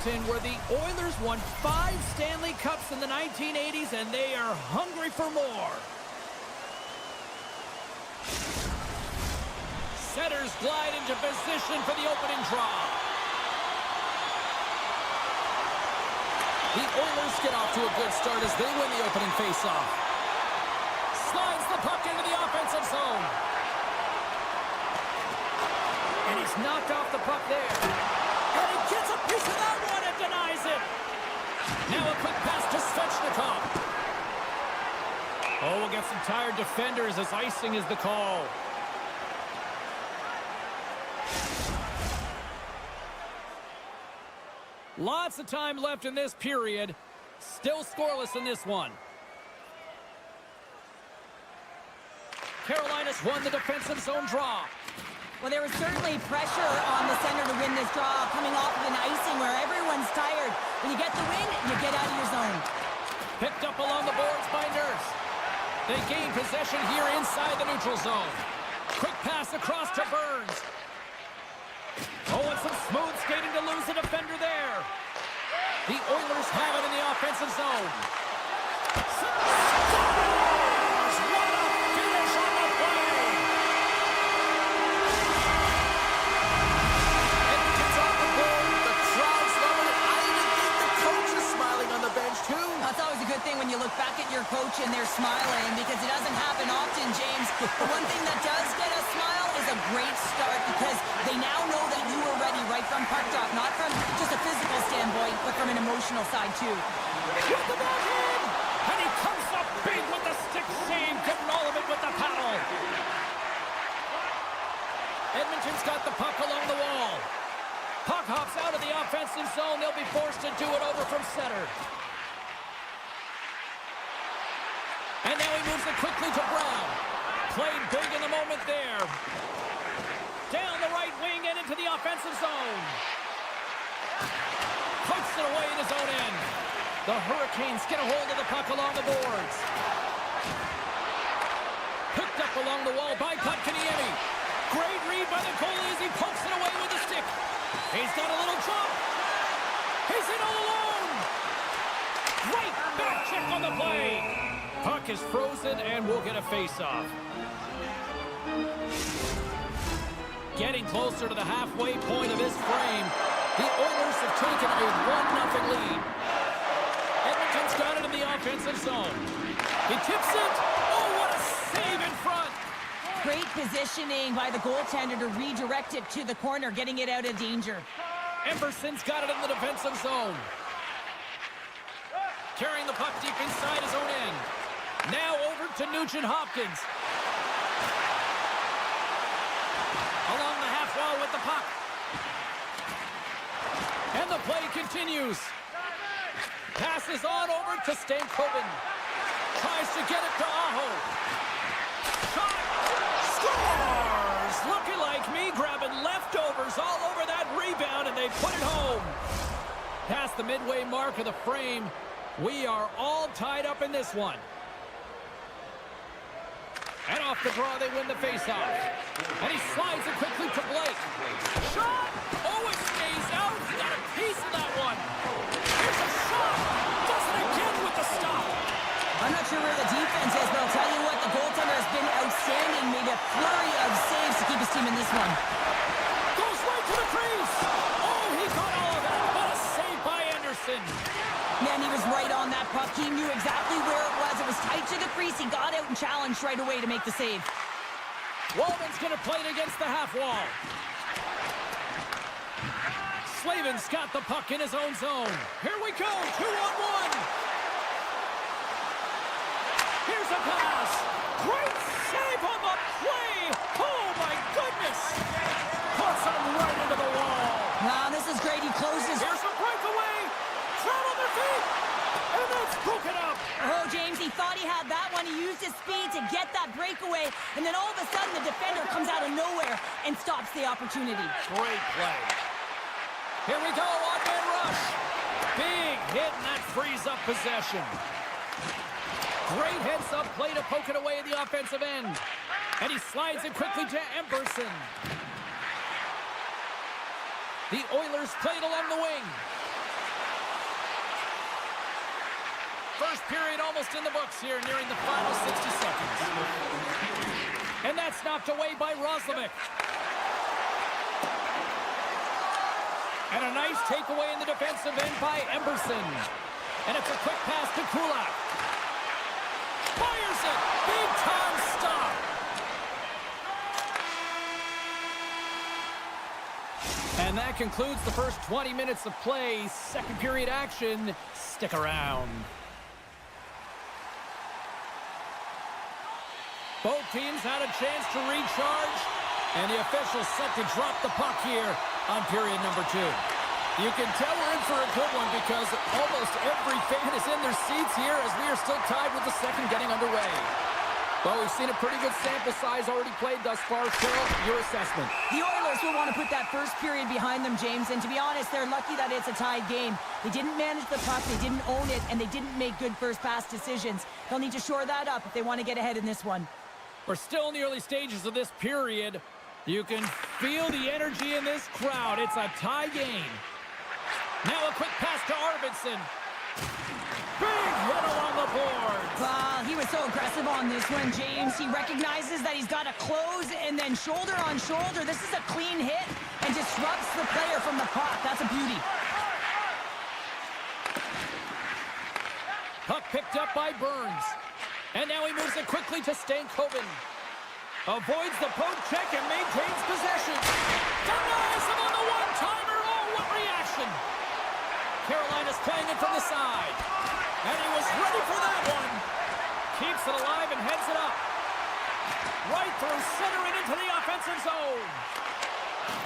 Edmonton, where the Oilers won 5 Stanley Cups in the 1980s, and they are hungry for more. Setters glide into position for the opening draw. The Oilers get off to a good start as they win the opening faceoff. Slides the puck into the offensive zone. And he's knocked off the puck there. And he gets a piece of that one and denies it. Now a quick pass to Svechnikov. Oh, we'll get some tired defenders as icing is the call. Lots of time left in this period. Still scoreless in this one. Carolina's won the defensive zone draw. Well, there was certainly pressure on the center to win this draw, coming off of an icing where everyone's tired. When you get the win, you get out of your zone. Picked up along the boards by Nurse. They gain possession here inside the neutral zone. Quick pass across to Burns. Oh, and some smooth skating to lose the defender there. The Oilers have it in the offensive zone. Scores! What a finish on the play! Edmonton's on the board. The crowd's loving it. I even think the coach is smiling on the bench, too. That's always a good thing when you look back at your coach and they're smiling, because it doesn't happen often, James. The one thing that does get a smile is a great start, because they now know that you were ready right from puck drop, not from just a physical standpoint, but from an emotional side too. With the backhand! And he comes up big with the stick save, getting all of it with the paddle. Edmonton's got the puck along the wall. Puck hops out of the offensive zone. They'll be forced to do it over from center. And now he moves it quickly to Brown. Played big in the moment there. Down the right wing and into the offensive zone. Puts it away in his own end. The Hurricanes get a hold of the puck along the boards. Picked up along the wall by Kotkaniemi. Great read by the goalie as he pokes it away with the stick. He's got a little jump. He's in all alone. Great back check on the play. Puck is frozen and we'll get a face-off. Getting closer to the halfway point of this frame, the Oilers have taken a 1-0 lead. Edmonton's got it in the offensive zone. He tips it. Oh, what a save in front. Great positioning by the goaltender to redirect it to the corner, getting it out of danger. Emberson's got it in the defensive zone. Carrying the puck deep inside his own end. Now over to Nugent-Hopkins. Along the half wall with the puck. And the play continues. Passes on over to Stankoven. Tries to get it to Aho. Shot. Scores! Looking like me, grabbing leftovers all over that rebound, and they put it home. Past the midway mark of the frame, we are all tied up in this one. And off the draw, they win the faceoff. And he slides it quickly to Blake. Shot! Oh, it stays out. He got a piece of that one. Here's a shot. Does it again with the stop. I'm not sure where the defense is, but I'll tell you what, the goaltender has been outstanding. Made a flurry of saves to keep his team in this one. Goes right to the crease. Oh, he caught all of that. What a save by Anderson. Man, he was right on that puck. He knew exactly where it was. It was tight to the crease. He got out and challenged right away to make the save. Walman's going to play it against the half wall. Slavin's got the puck in his own zone. Here we go, 2-on-1. Here's a pass. Great save on the play. Oh, my goodness. Puts him right into the wall. Wow, this is great. He closes. Here's a breakaway. Flat on their feet. And that's broken up. Oh, James, he thought he had that one. He used his speed to get that breakaway. And then all of a sudden, the defender comes out of nowhere and stops the opportunity. Great play. Here we go, on-man rush. Big hit, and that frees up possession. Great heads-up play to poke it away at the offensive end. And he slides it quickly to Emberson. The Oilers played along the wing. First period almost in the books here, nearing the final 60 seconds. And that's knocked away by Roslovic. And a nice takeaway in the defensive end by Emberson. And it's a quick pass to Kulak. Fires it! Big time stop! And that concludes the first 20 minutes of play. Second period action. Stick around. Both teams had a chance to recharge, and the officials set to drop the puck here on period number 2. You can tell we're in for a good one because almost every fan is in their seats here as we are still tied with the second getting underway. Well, we've seen a pretty good sample size already played thus far. Carol, your assessment. The Oilers will want to put that first period behind them, James, and to be honest, they're lucky that it's a tied game. They didn't manage the puck, they didn't own it, and they didn't make good first pass decisions. They'll need to shore that up if they want to get ahead in this one. We're still in the early stages of this period. You can feel the energy in this crowd. It's a tie game. Now a quick pass to Arvidsson. Big hit along the boards. Well, he was so aggressive on this one, James. He recognizes that he's got to close and then shoulder on shoulder. This is a clean hit and disrupts the player from the puck. That's a beauty. Puck picked up by Burns. And now he moves it quickly to Stankoven. Avoids the poke check and maintains possession. Denies him on the one-timer. Oh, what reaction. Carolina's playing it from the side. And he was ready for that one. Keeps it alive and heads it up. Right through center and into the offensive zone.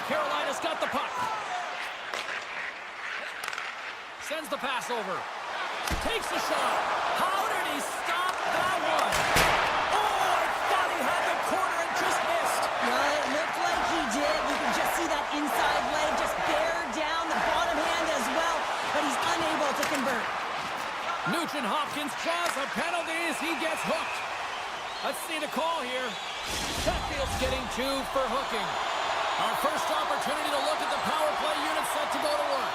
Carolina's got the puck. Sends the pass over. Takes a shot. How did he stop that one? Oh, I thought he had the corner and just missed. Well, it looked like he did. You can just see that inside leg just bear down the bottom hand as well, but he's unable to convert. Nugent Hopkins draws a penalty as he gets hooked. Let's see the call here. Chatfield's getting 2 for hooking. Our first opportunity to look at the power play unit set to go to work.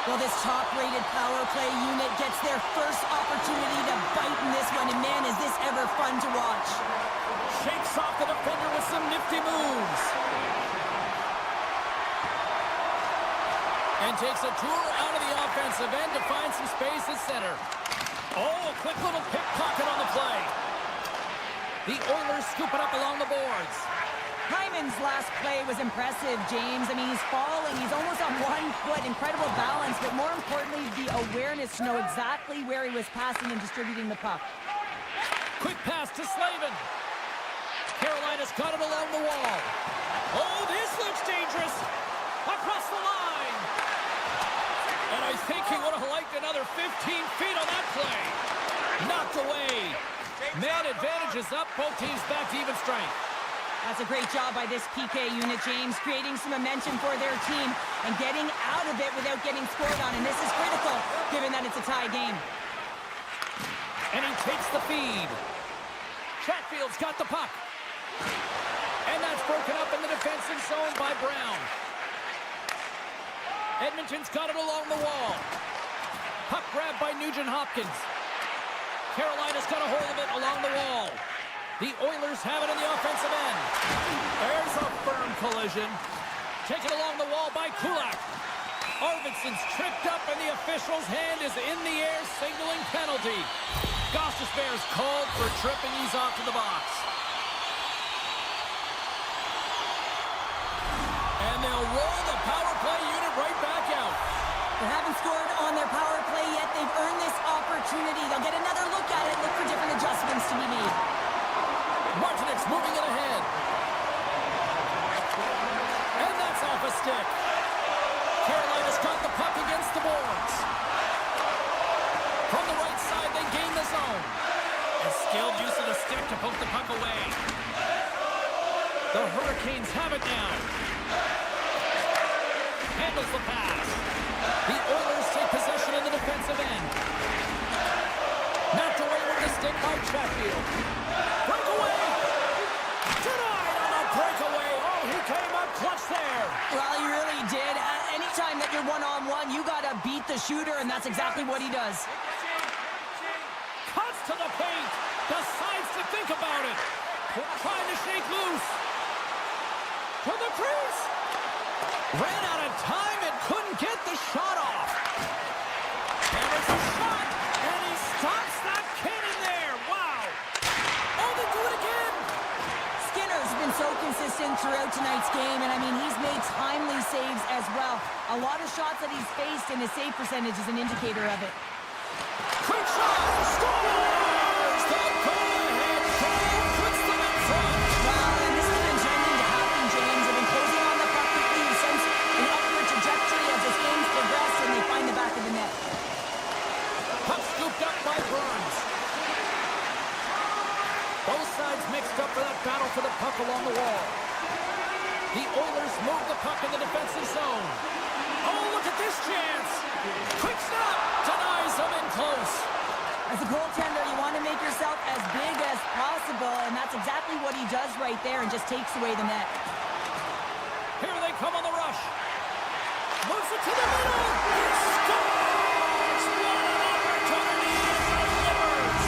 Well, this top-rated power play unit gets their first opportunity to bite in this one, and man, is this ever fun to watch. Shakes off the defender with some nifty moves. And takes a tour out of the offensive end to find some space at center. Oh, a quick little pickpocket on the play. The Oilers scoop it up along the boards. Hyman's last play was impressive, James. I mean, he's falling. He's almost on one foot. Incredible balance, but more importantly, the awareness to know exactly where he was passing and distributing the puck. Quick pass to Slavin. Carolina's got it along the wall. Oh, this looks dangerous. Across the line. And I think he would have liked another 15 feet on that play. Knocked away. Man advantage is up. Both teams back to even strength. That's a great job by this PK unit, James, creating some momentum for their team and getting out of it without getting scored on. And this is critical, given that it's a tie game. And he takes the feed. Chatfield's got the puck. And that's broken up in the defensive zone by Brown. Edmonton's got it along the wall. Puck grabbed by Nugent Hopkins. Carolina's got a hold of it along the wall. The Oilers have it in the offensive end. There's a firm collision. Taken along the wall by Kulak. Arvidsson's tripped up and the official's hand is in the air, signaling penalty. Gostisbehere's called for tripping. He's off to the box. And they'll roll the power play unit right back out. They haven't scored on their power play yet. They've earned this opportunity. They'll get another look at it, look for different adjustments to be made. Martinek's moving it ahead. And that's off a stick. Carolina's got the puck against the boards. From the right side, they gain the zone. A skilled use of the stick to poke the puck away. The Hurricanes have it now. Handles the pass. The Oilers take possession in the defensive end. Knocked away with the stick by Chatfield. Breakaway! Denied on the breakaway! Oh, he came up clutch there! Well, he really did. Anytime that you're one-on-one, you got to beat the shooter, and that's exactly what he does. to think about it. Trying to shake loose. To the crease. Ran out of time and couldn't get the shot off. And it's a shot, and he stops that cannon there. Wow. Oh, they do it again. Skinner's been so consistent throughout tonight's game, and I mean, he's made timely saves as well. A lot of shots that he's faced, and his save percentage is an indicator of it. Quick shot. Scores! The go-ahead goal puts them in front. Wow, and this has been trending to happen, James. They've been closing on the puck quickly. You sense an upward trajectory as this game's progressed, and they find the back of the net. Puck scooped up by Burns. Both sides mixed up for that battle for the puck along the wall. The Oilers move the puck in the defensive zone. Oh, look at this chance. Quick snap. Denies them in close. As a goaltender, you want to make yourself as big as possible, and that's exactly what he does right there and just takes away the net. Here they come on the rush. Moves it to the middle. He scores. What an opportunity and delivers.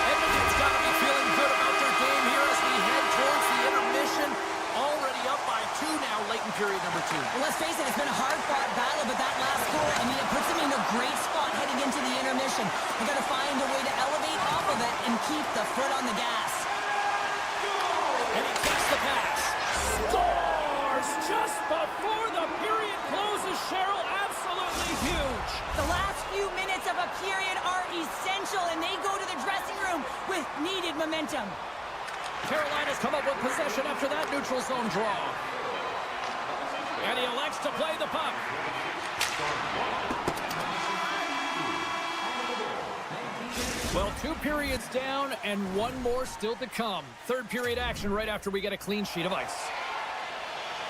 Edmonton's got to be feeling good about their game here as we head towards the intermission. Already up by 2 now, late in period number 2. Well, let's face it, it's been a hard-fought battle, but that last goal, I mean, it puts them in a great spot heading into the intermission. They've got to find a way to elevate off of it and keep the foot on the gas. And he takes the pass. Scores just before the period closes, Cheryl. Absolutely huge. The last few minutes of a period are essential, and they go to the dressing room with needed momentum. Carolina's come up with possession after that neutral zone draw. And he elects to play the puck. Well, 2 periods down and 1 more still to come. Third period action right after we get a clean sheet of ice.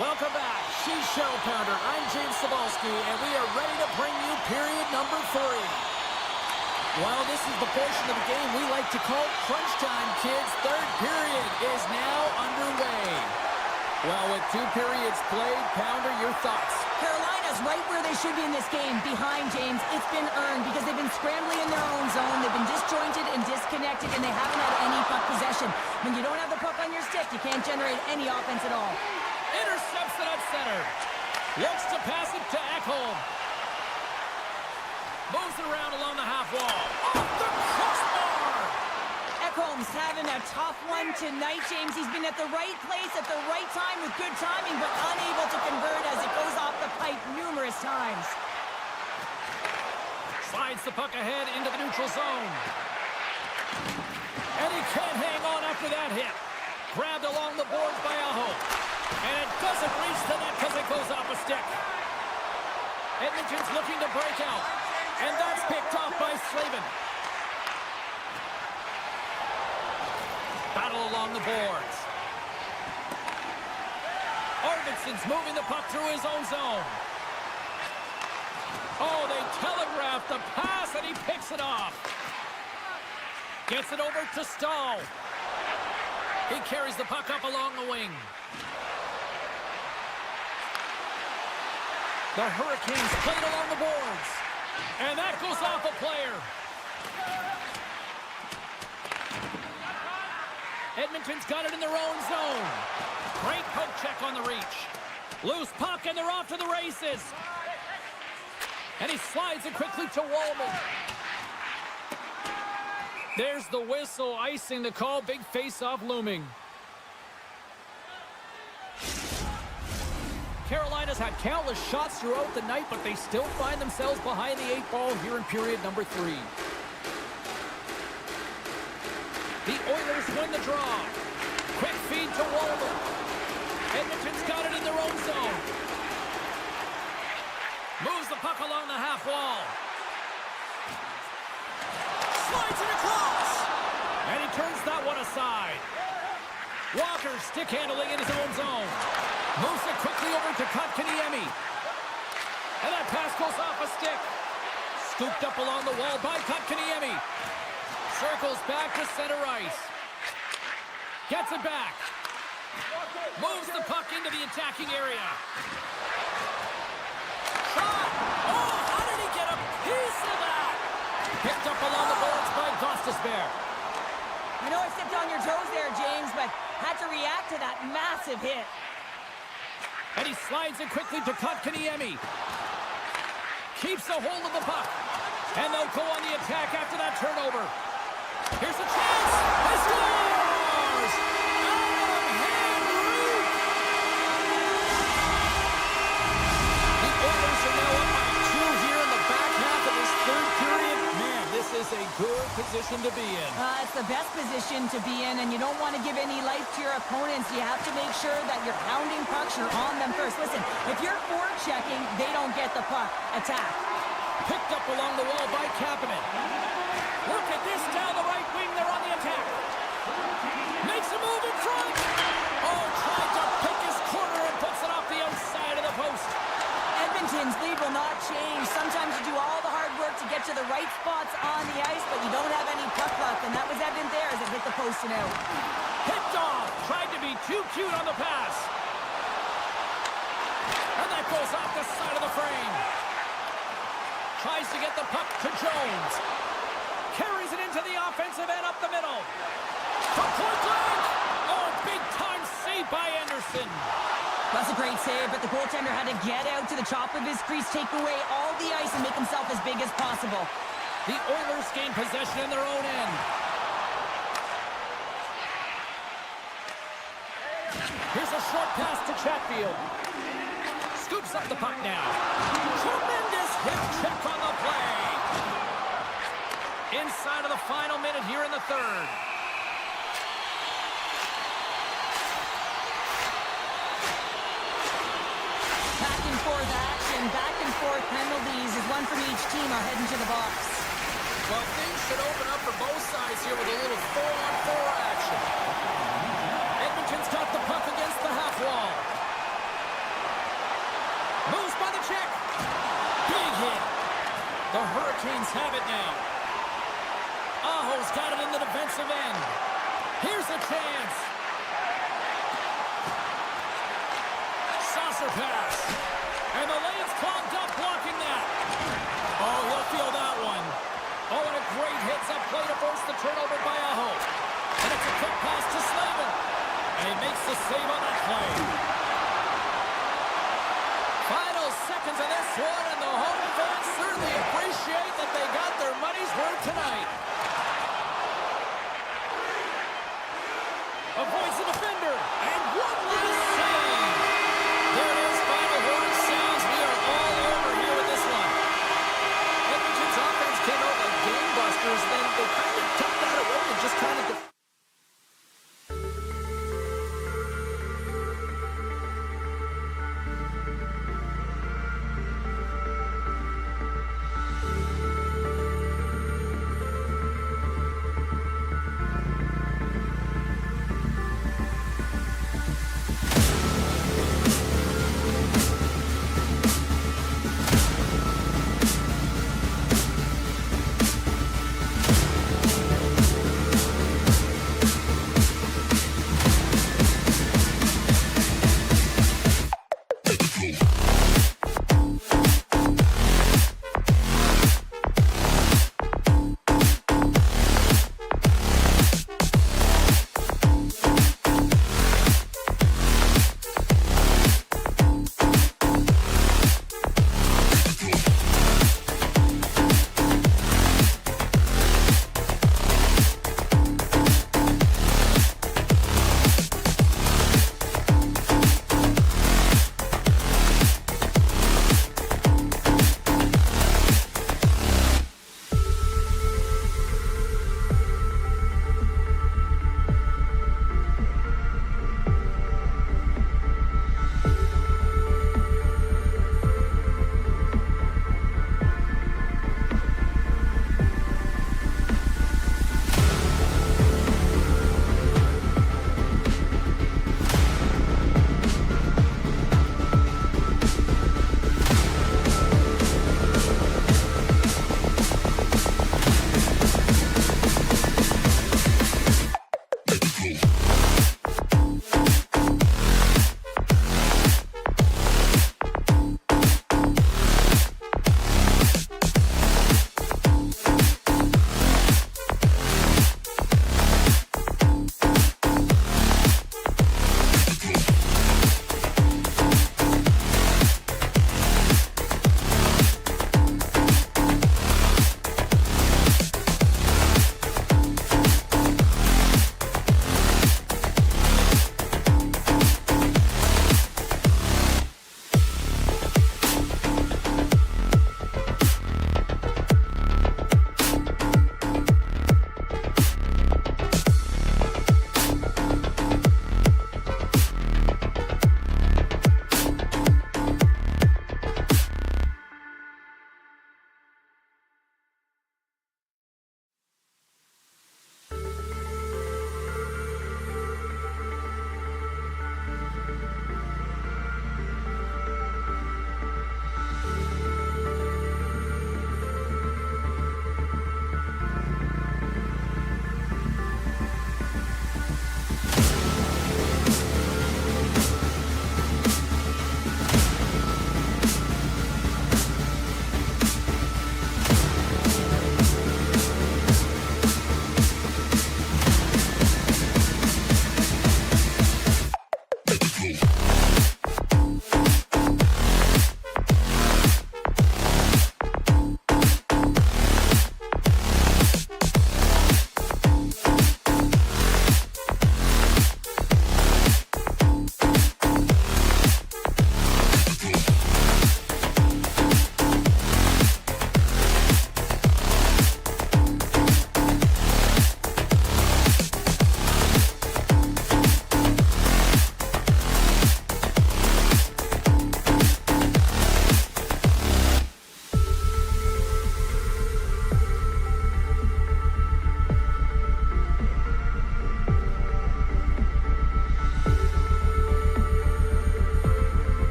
Welcome back. She's Cheryl Pounder. I'm James Cebulski, and we are ready to bring you period number 3. Well, this is the portion of the game we like to call crunch time, kids. Third period is now underway. Well, with 2 periods played, Pounder, your thoughts? Carolina's right where they should be in this game, behind James. It's been earned because they've been scrambling in their own zone. They've been disjointed and disconnected, and they haven't had any puck possession. When you don't have the puck on your stick, you can't generate any offense at all. Intercepts it at center. Looks to pass it to Ekholm. Moves it around along the half wall. Off the crossbar! Ekholm's having a tough one tonight, James. He's been at the right place at the right time with good timing, but unable to convert as it goes off the pipe numerous times. Slides the puck ahead into the neutral zone. And he can't hang on after that hit. Grabbed along the boards by Aho. And it doesn't reach the net because it goes off a stick. Edmonton's looking to break out. And that's picked off by Slavin. Battle along the boards. Arvidsson's moving the puck through his own zone. Oh, they telegraphed the pass, and he picks it off. Gets it over to Stahl. He carries the puck up along the wing. The Hurricanes played along the boards. And that goes off a player. Edmonton's got it in their own zone. Great poke check on the reach. Loose puck, and they're off to the races. And he slides it quickly to Wallman. There's the whistle, icing the call. Big face-off looming. Carolina's had countless shots throughout the night, but they still find themselves behind the 8 ball here in period number 3. The Oilers win the draw. Quick feed to Wallman. Edmonton's got it in their own zone. Moves the puck along the half wall. Slides it across. And he turns that one aside. Walker stick handling in his own zone. Moves it quickly over to Kotkaniemi. And that pass goes off a stick. Scooped up along the wall by Kotkaniemi. Circles back to center ice. Gets it back. Moves the puck into the attacking area. Shot! Oh, how did he get a piece of that? Picked up along the boards by Gostin. despair. I know I stepped on your toes there, James, but had to react to that massive hit. And he slides it quickly to Kotkaniemi. Keeps a hold of the puck. And they'll go on the attack after that turnover. Here's a chance. He scores! Out of hand route. The Oilers are now up by 2 here in the back half of this third period. Man, this is a good position to be in. It's the best position to be in, and you don't want to give any life to your opponents. You have to make sure that you're pounding pucks, you're on them first. Listen, if you're forechecking, they don't get the puck. Attack. Picked up along the wall by Kapanen. Look at this down the right wing. They're on the attack. Makes a move in front. Oh, tried to pick his corner and puts it off the outside of the post. Edmonton's lead will not change. Sometimes you do all the hard work to get to the right spots on the ice, but you don't have any puck luck, and that was evident there as it hit the post and out. Picked off. Tried to be too cute on the pass. And that goes off the side of the frame. Tries to get the puck to Jones. Carries it into the offensive end up the middle. From point blank. Oh, big time save by Anderson. That's a great save, but the goaltender had to get out to the top of his crease, take away all the ice, and make himself as big as possible. The Oilers gain possession in their own end. Here's a short pass to Chatfield. Scoops up the puck now. Tremendous hip check on the play. Inside of the final minute here in the third. Back and forth action, back and forth penalties as one from each team are heading to the box. Well, things should open up for both sides here with a little 4-on-4 action. Edmonton's got the puck against the half wall. Moves by the check. Big hit. The Hurricanes have it now. Aho's got it in the defensive end. Here's a chance. Saucer pass. And the lane's clogged up blocking that. Oh, he'll feel that one. Oh, and a great hits up play to force the turnover by Aho. And it's a quick pass to Slavin. And he makes the save on that play. Final seconds of this one, and the home fans certainly appreciate that they got their money's worth tonight. Avoids the defender, and one last save. There it is, final horn sounds. We are all over here with this one. Edmonton's offense came out like gangbusters, then they kind of took that away and just kind of...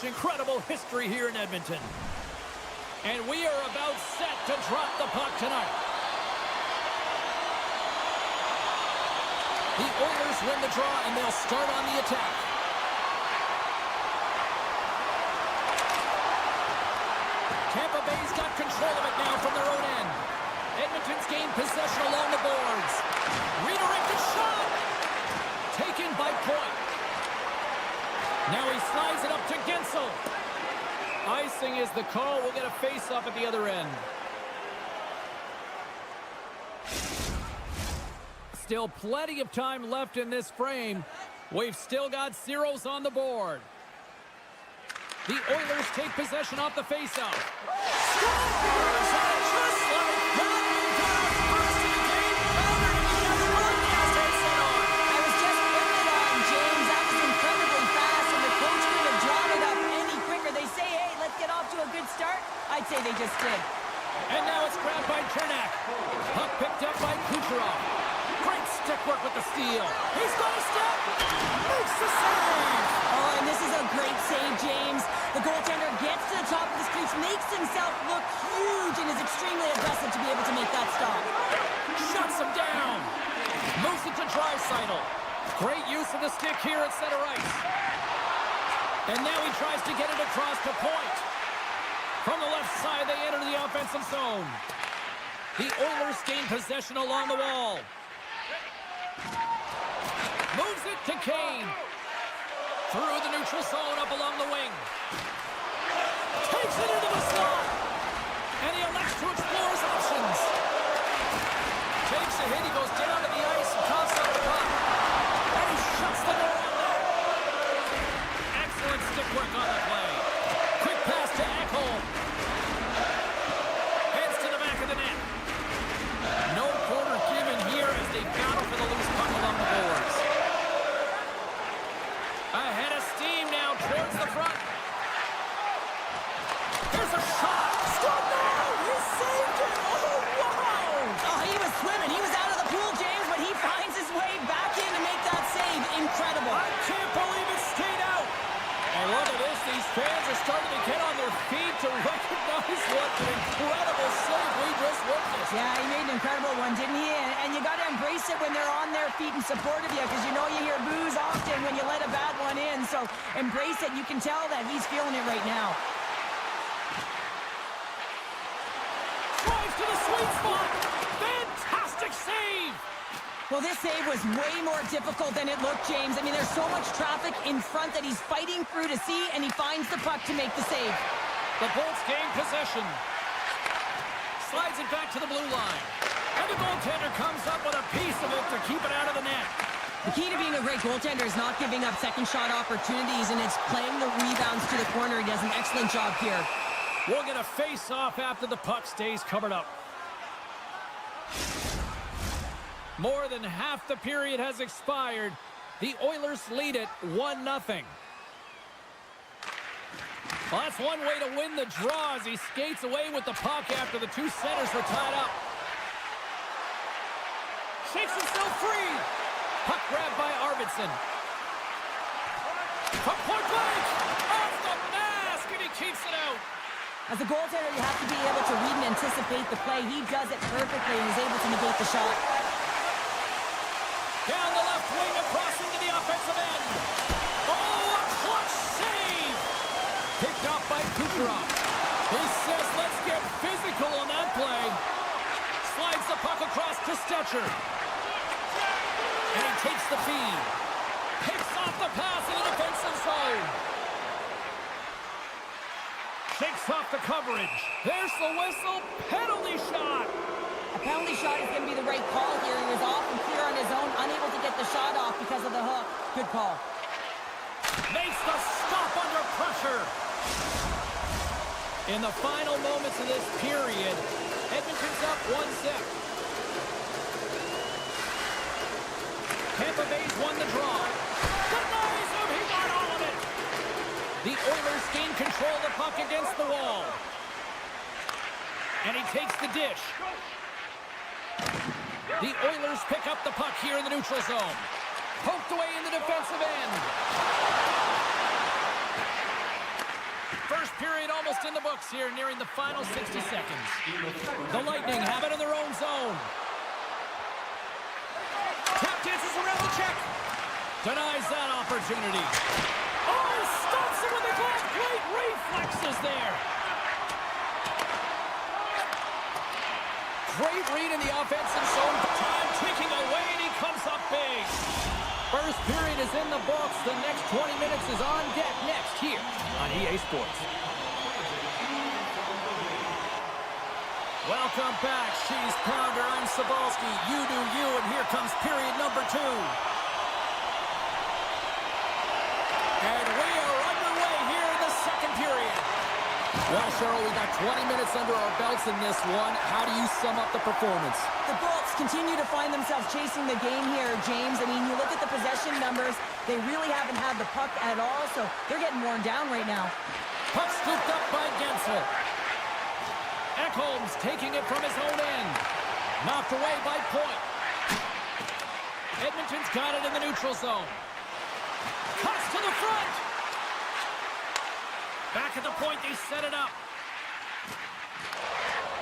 such incredible history here in Edmonton. And we are about set to drop the puck tonight. The Oilers win the draw, and they'll start on the attack. Tampa Bay's got control of it now from their own end. Edmonton's gained possession along the boards. Redirected shot! Taken by Point. Now he slides it up to Gensel. Icing is the call. We'll get a face-off at the other end. Still plenty of time left in this frame. We've still got zeros on the board. The Oilers take possession off the face-off. I'd say they just did. And now it's grabbed by Chernak. Puck picked up by Kucherov. Great stick work with the steal. He's going to step. Makes the save. Oh, and this is a great save, James. The goaltender gets to the top of the crease, makes himself look huge, and is extremely aggressive to be able to make that stop. Shuts him down. Moves it to Draisaitl. Great use of the stick here at center ice. And now he tries to get it across to Point. From the left side, they enter the offensive zone. The Oilers gain possession along the wall. Moves it to Kane. Through the neutral zone, up along the wing. Takes it into the slot. And he elects to explore his options. Takes a hit, he goes down to the ice and tosses out the puck. And he shuts the door on that. Excellent stick work on the play. Quick pass to Ekholm. Heads to the back of the net. No quarter given here as they battle for the loose puck along the boards. Ahead of steam now towards the front. Here's a shot. Scored now. He saved it. Oh, wow. Oh, he was swimming. He was out of the pool, James, but he finds his way back in to make that save. Incredible. I can't believe it stayed out. And look at this. These fans are starting to get on their feet to recognize what an incredible save we just witnessed. Yeah, he made an incredible one, didn't he? And you got to embrace it when they're on their feet in support of you, because you know you hear boos often when you let a bad one in. So embrace it. You can tell that he's feeling it right now. Drives to the sweet spot. Fantastic save. Well, this save was way more difficult than it looked, James. I mean, there's so much traffic in front that he's fighting through to see, and he finds the puck to make the save. The Bolts gain possession. Slides it back to the blue line. And the goaltender comes up with a piece of it to keep it out of the net. The key to being a great goaltender is not giving up second shot opportunities, and it's playing the rebounds to the corner. He does an excellent job here. We'll get a face-off after the puck stays covered up. More than half the period has expired. The Oilers lead it 1-0. Well, that's one way to win the draw as he skates away with the puck after the two centers were tied up. Shakes himself free. Puck grabbed by Arvidsson. From point blank. Off the mask, and he keeps it out. As a goaltender, you have to be able to read and anticipate the play. He does it perfectly and is able to negate the shot. Down the left wing and crossing to the offensive end. Oh, a clutch save! Picked off by Kucherov. He says, let's get physical on that play. Slides the puck across to Stetcher. And he takes the feed. Picks off the pass in the defensive zone. Shakes off the coverage. There's the whistle. Penalty shot. A penalty shot is going to be the right call here. He was off and clear on his own, unable to get the shot off because of the hook. Good call. Makes the stop under pressure. In the final moments of this period, Edmonton's up 1-0. Tampa Bay's won the draw. Denies him. He got all of it. The Oilers gain control of the puck against the wall. And he takes the dish. The Oilers pick up the puck here in the neutral zone. Poked away in the defensive end. First in the books here, nearing the final 60 seconds. The Lightning have it in their own zone. Tap dances around the check. Denies that opportunity. Oh, stops it with the glove. Great reflexes there. Great read in the offensive zone. Time ticking away, and he comes up big. First period is in the books. The next 20 minutes is on deck next here on EA Sports. Welcome back, Cheese Pounder. I'm Cebulski. You do you, and here comes period number 2. And we are underway here in the second period. Well, Cheryl, we got 20 minutes under our belts in this one. How do you sum up the performance? The Bolts continue to find themselves chasing the game here, James. I mean, you look at the possession numbers, they really haven't had the puck at all, so they're getting worn down right now. Puck scooped up by Gensel. Ekholm's taking it from his own end. Knocked away by Point. Edmonton's got it in the neutral zone. Cuts to the front. Back at the point, they set it up.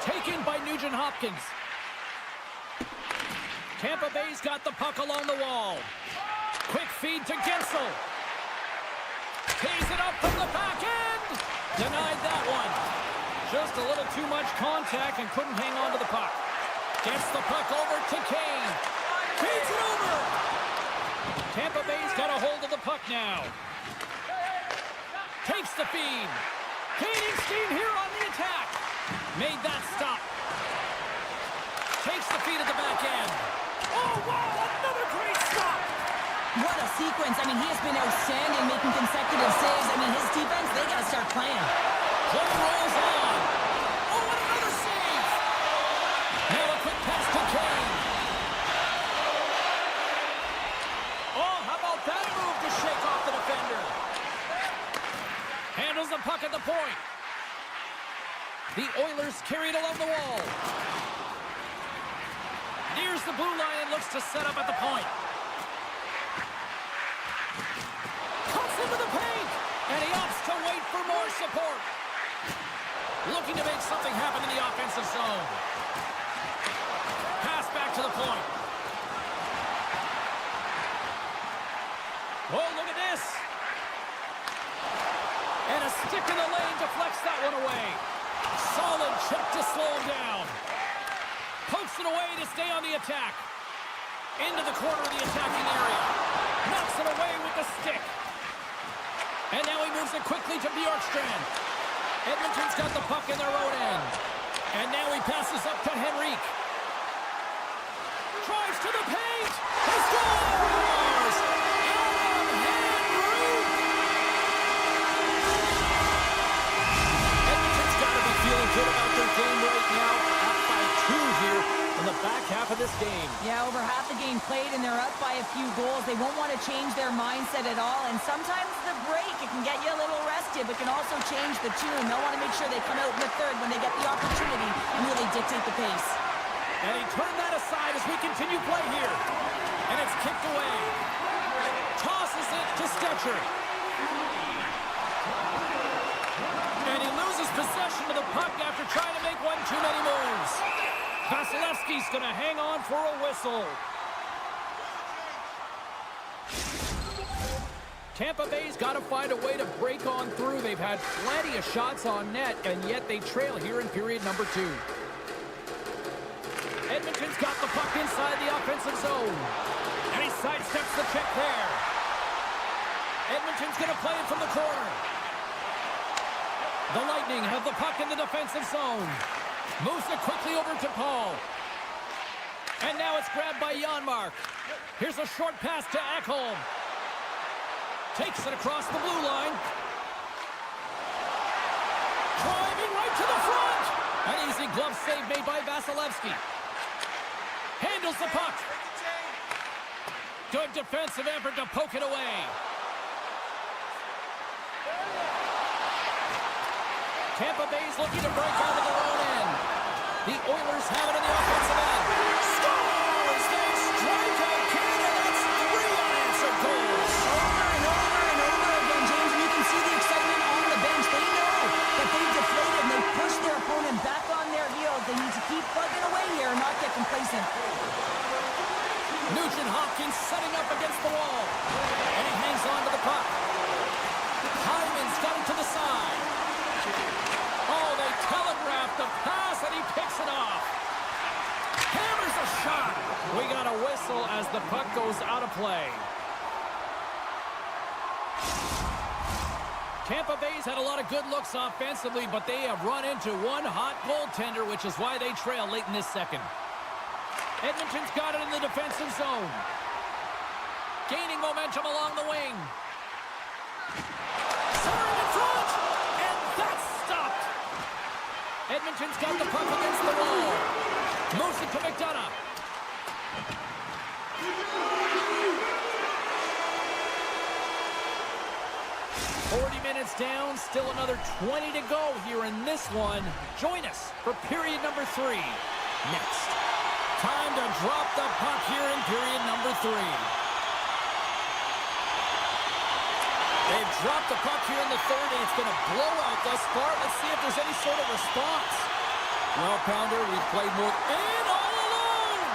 Taken by Nugent-Hopkins. Tampa Bay's got the puck along the wall. Quick feed to Gensel. Tees it up from the back end. Denied that one. Just a little too much contact and couldn't hang on to the puck. Gets the puck over to Kane. Feeds it over. Tampa Bay's got a hold of the puck now. Takes the feed. Gaining steam here on the attack. Made that stop. Takes the feed at the back end. Oh, wow, another great stop. What a sequence. I mean, he has been outstanding, making consecutive saves. I mean, his defense, they got to start playing. Play rolls on. Oh, and another save. Now a quick pass to Kane. Oh, how about that move to shake off the defender? Handles the puck at the point. The Oilers carried along the wall. Nears the blue line and looks to set up at the point. Cuts into the paint, and he opts to wait for more support. Looking to make something happen in the offensive zone. Pass back to the point. Oh, look at this. And a stick in the lane deflects that one away. Solid chip to slow him down. Pokes it away to stay on the attack. Into the corner of the attacking area. Knocks it away with the stick. And now he moves it quickly to Bjorkstrand. Edmonton's got the puck in their own end. And now he passes up to Henrique. Drives to the paint. He scores! Edmonton's got to be feeling good about their game right now. Up by 2 here in the back half of this game. Yeah, over half the game played, and they're up by a few goals. They won't want to change their mindset at all, and sometimes the break, it can get you a little rested, but can also change the tune. They'll want to make sure they come out in the third when they get the opportunity and really dictate the pace. And he turned that aside as we continue play here. And it's kicked away. Tosses it to Stetcher. And he loses possession of the puck after trying to make one too many moves. Vasilevsky's going to hang on for a whistle. Tampa Bay's got to find a way to break on through. They've had plenty of shots on net, and yet they trail here in period number 2. Edmonton's got the puck inside the offensive zone. And he sidesteps the check there. Edmonton's going to play it from the corner. The Lightning have the puck in the defensive zone. Moves it quickly over to Paul. And now it's grabbed by Janmark. Here's a short pass to Ekholm. Takes it across the blue line. Driving right to the front. An easy glove save made by Vasilevsky. Handles the puck. Good defensive effort to poke it away. Tampa Bay's looking to break out of their own end. The Oilers have it in the offensive end. Scores! They strike out Canada. That's 3 unanswered goals. Over and over and over again, James. And you can see the excitement on the bench. They know that they deflect Nugent-Hopkins setting up against the wall. And he hangs on to the puck. Hyman's got it to the side. Oh, they telegraphed the pass, and he picks it off. Hammers a shot. We got a whistle as the puck goes out of play. Tampa Bay's had a lot of good looks offensively, but they have run into one hot goaltender, which is why they trail late in this second. Edmonton's got it in the defensive zone. Gaining momentum along the wing. Soaring in front, and that's stopped. Edmonton's got the puck against the wall. Moves it to McDonough. 40 minutes down, still another 20 to go here in this one. Join us for period number 3 next. Time to drop the puck here in period number 3. They've dropped the puck here in the third, and it's been a blowout thus far. Let's see if there's any sort of response. Well, Pounder, we've played more and all alone.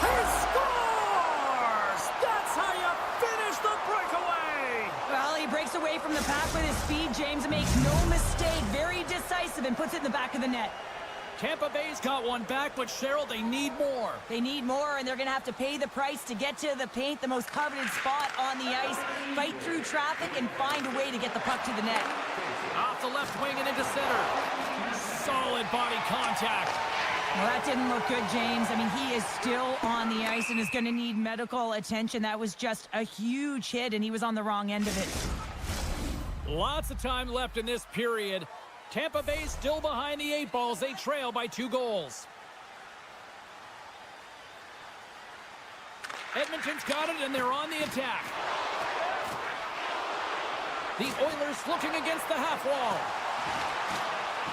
He scores! That's how you finish the breakaway. Well, he breaks away from the pack with his speed, James, and makes no mistake. Very decisive and puts it in the back of the net. Tampa Bay's got one back, but Cheryl, they need more. They need more, and they're going to have to pay the price to get to the paint, the most coveted spot on the ice, fight through traffic, and find a way to get the puck to the net. Off the left wing and into center. Solid body contact. Well, that didn't look good, James. I mean, he is still on the ice and is going to need medical attention. That was just a huge hit, and he was on the wrong end of it. Lots of time left in this period. Tampa Bay still behind the 8 balls. They trail by 2 goals. Edmonton's got it, and they're on the attack. The Oilers looking against the half wall.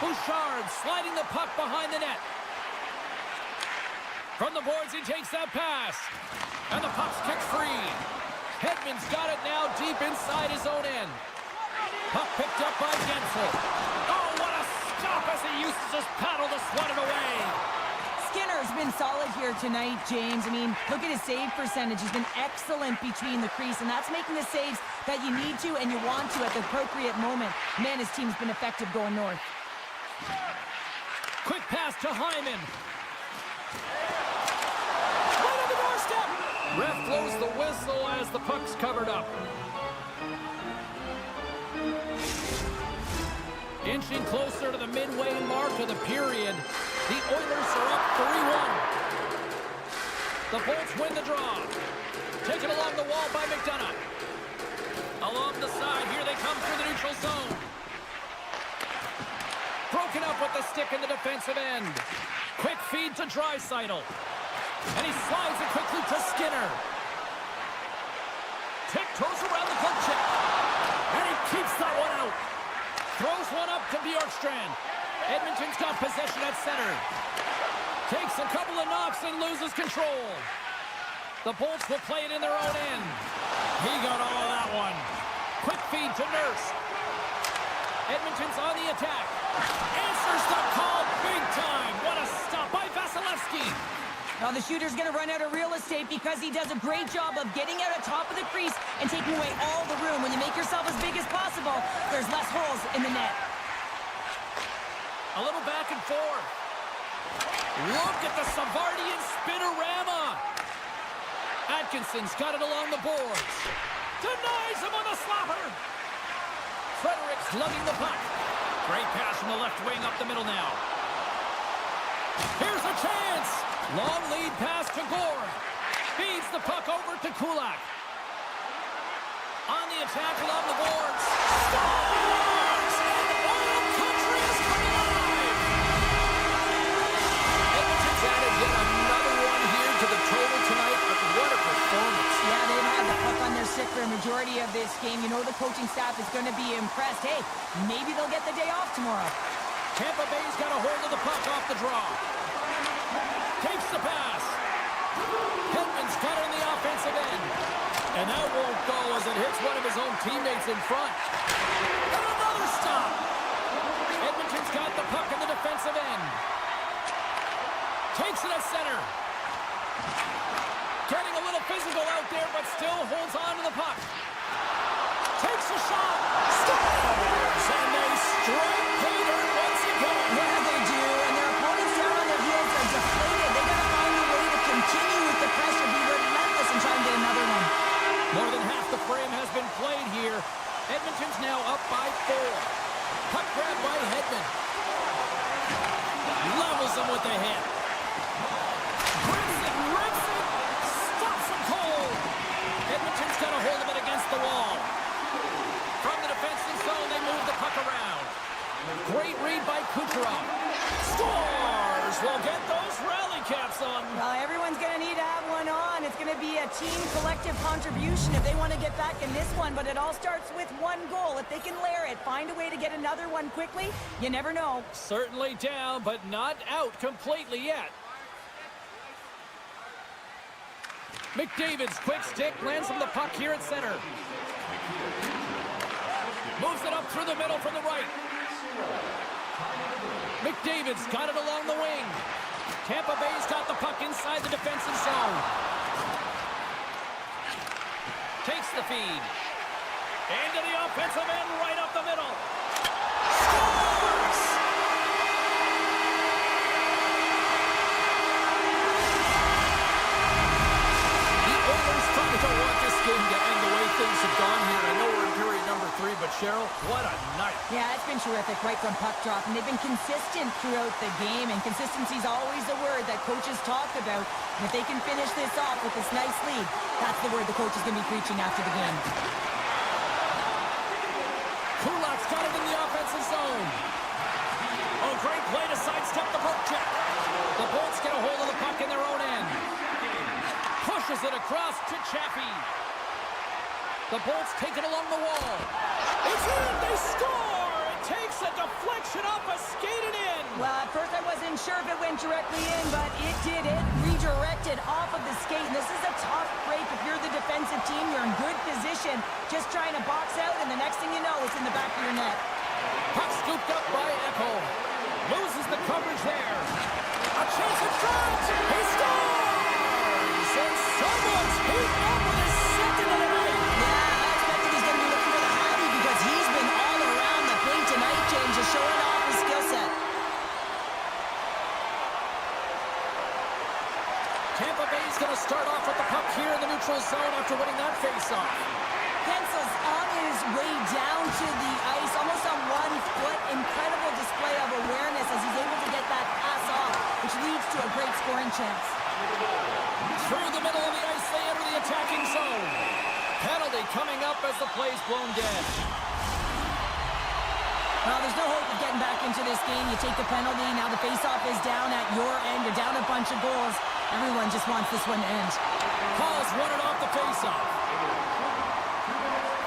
Bouchard sliding the puck behind the net. From the boards, he takes that pass. And the puck's kicked free. Hedman's got it now deep inside his own end. Puck picked up by Gensel. Oh, what a stop as he used to just paddle to swat it away. Skinner's been solid here tonight, James. I mean, look at his save percentage. He's been excellent between the crease, and that's making the saves that you need to and you want to at the appropriate moment. Man, his team's been effective going north. Quick pass to Hyman. Right on the doorstep. Ref blows the whistle as the puck's covered up. Inching closer to the midway mark of the period. The Oilers are up 3-1. The Bolts win the draw. Taken along the wall by McDonough. Along the side, here they come through the neutral zone. Broken up with the stick in the defensive end. Quick feed to Draisaitl. And he slides it quickly to Skinner. Tiptoes around the poke check. And he keeps that one out. Throws one up to Bjorkstrand. Edmonton's got possession at center. Takes a couple of knocks and loses control. The Bolts will play it in their own end. He got all of that one. Quick feed to Nurse. Edmonton's on the attack. Answers the call big time. What a stop by Vasilevsky. Well, the shooter's going to run out of real estate because he does a great job of getting out of top of the crease and taking away all the room. When you make yourself as big as possible, there's less holes in the net. A little back and forth. Look at the Savardian spinorama. Atkinson's got it along the boards. Denies him on the slapper. Fredericks lugging the puck. Great pass from the left wing up the middle now. Here's a chance. Long lead pass to Gore. Feeds the puck over to Kulak. On the attack along the boards. Scores! Oil Country is coming alive! Edmonton's added yet another one here to the total tonight. What a performance. Yeah, they've had the puck on their stick for a majority of this game. You know the coaching staff is going to be impressed. Hey, maybe they'll get the day off tomorrow. Tampa Bay's got a hold of the puck off the draw. Takes the pass. Hedman's got it on the offensive end. And that won't go as it hits one of his own teammates in front. And another stop. Edmonton's got the puck in the defensive end. Takes it at center. physical out there, but still holds on to the puck. Takes a shot. Scores! And they strike pay dirt once again. Yeah, they do. And their opponents down on their heels are deflated. They got to find a way to continue with the pressure, be relentless, and try and get another one. More than half the frame has been played here. Edmonton's now up by 4. Puck grab by Hedman. Levels them with the hit. Rips it, stops him cold. Edmonton's got a hold of it against the wall. From the defensive zone, they move the puck around. Great read by Kucherov. Scores! We'll get those rally caps on. Well, everyone's going to need to have one on. It's going to be a team collective contribution if they want to get back in this one, but it all starts with one goal. If they can layer it, find a way to get another one quickly, you never know. Certainly down, but not out completely yet. McDavid's quick stick lands him the puck here at center. Moves it up through the middle from the right. McDavid's got it along the wing. Tampa Bay's got the puck inside the defensive zone. Takes the feed. Into the offensive end, right up the middle. Scores! The Oilers probably don't want this game to end the way things have gone here. I know we're in period number 3, but Cheryl, what a night. Yeah, it's been terrific right from puck drop, and they've been consistent throughout the game, and consistency is always a word that coaches talk about. And if they can finish this off with this nice lead, that's the word the coach is going to be preaching after the game. Kulak's got it in the offensive zone. Oh, great play to sidestep the poke check. The Bolts get a hold of the puck in their own end. Pushes it across to Chaffee. The Bolts take it along the wall. It's in! They score! It takes a deflection off a skated in. Well, at first I wasn't sure if it went directly in, but it did. It redirected off of the skate. And this is a tough break. If you're the defensive team, you're in good position, just trying to box out, and the next thing you know, it's in the back of your net. Puck scooped up by Echo. Loses the coverage there. A chance at front. He scores! And someone's heating up with his second of the night. Yeah, I expected he's going to be looking for the Hattie because he's been all around the paint tonight, James, just showing off his skill set. Tampa Bay's going to start off with the puck here in the neutral zone after winning that faceoff. Pencil's on his way down to the ice, almost on 1 foot. Incredible display of awareness as he's able to get that pass off, which leads to a great scoring chance. Through the middle of the ice, they enter the attacking zone. Penalty coming up as the play's blown dead. Well, there's no hope of getting back into this game. You take the penalty, now the faceoff is down at your end. You're down a bunch of goals. Everyone just wants this one to end. Hall's won it off the faceoff.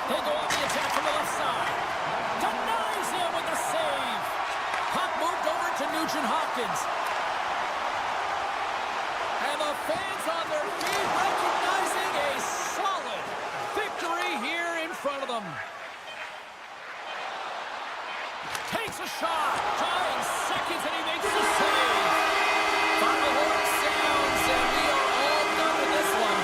They go on the attack from the left side. Denies him with a save. Puck moved over to Nugent-Hopkins. And the fans on their feet recognizing a solid victory here in front of them. Takes a shot. Tying seconds and he makes the save. Final horn sounds and we are all done with this one.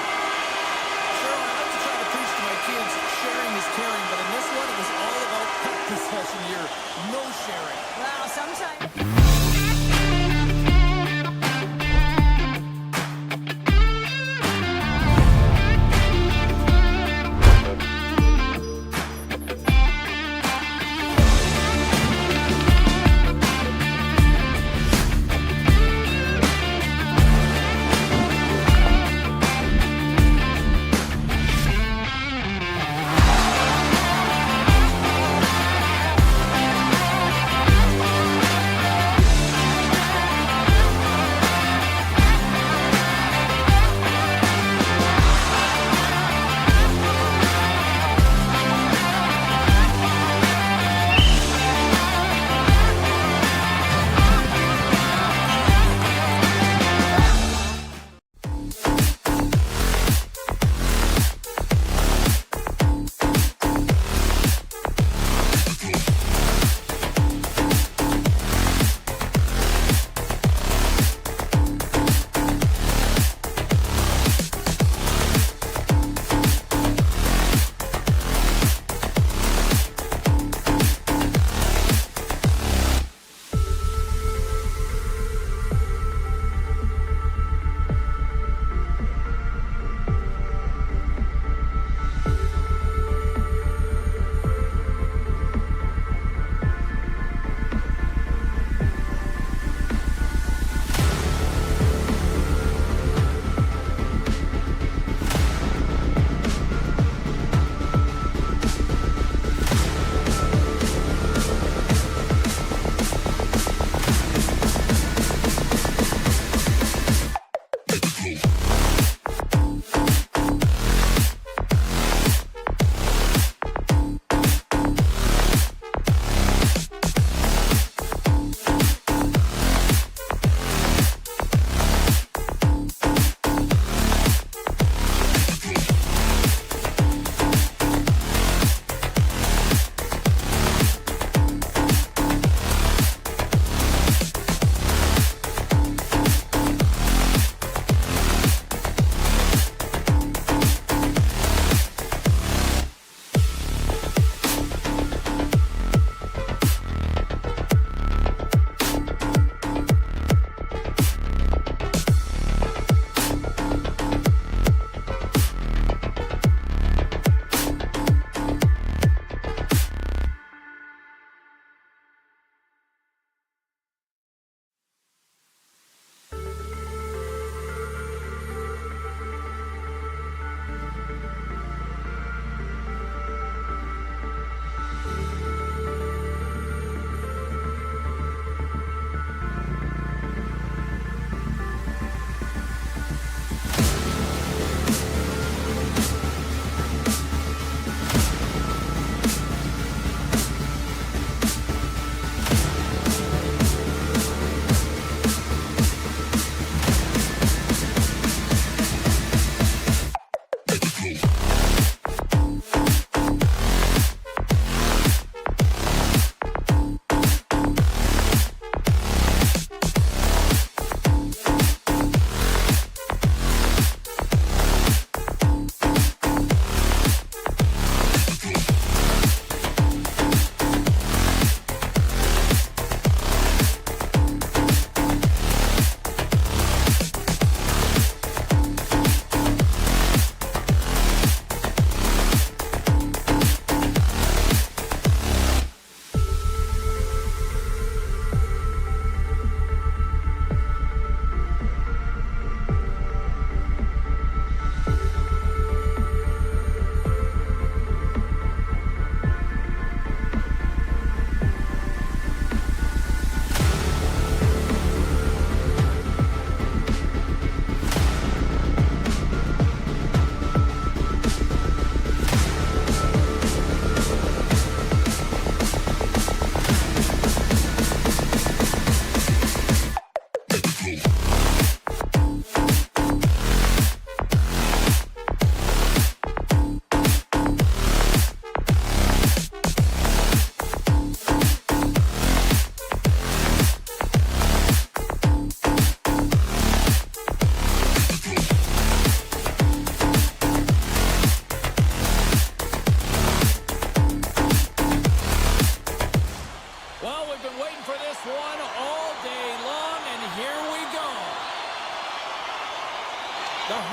Sure, I like to try to preach to my kids sharing is caring, but in this one it was all about puck possession here. No sharing. Well, sometimes...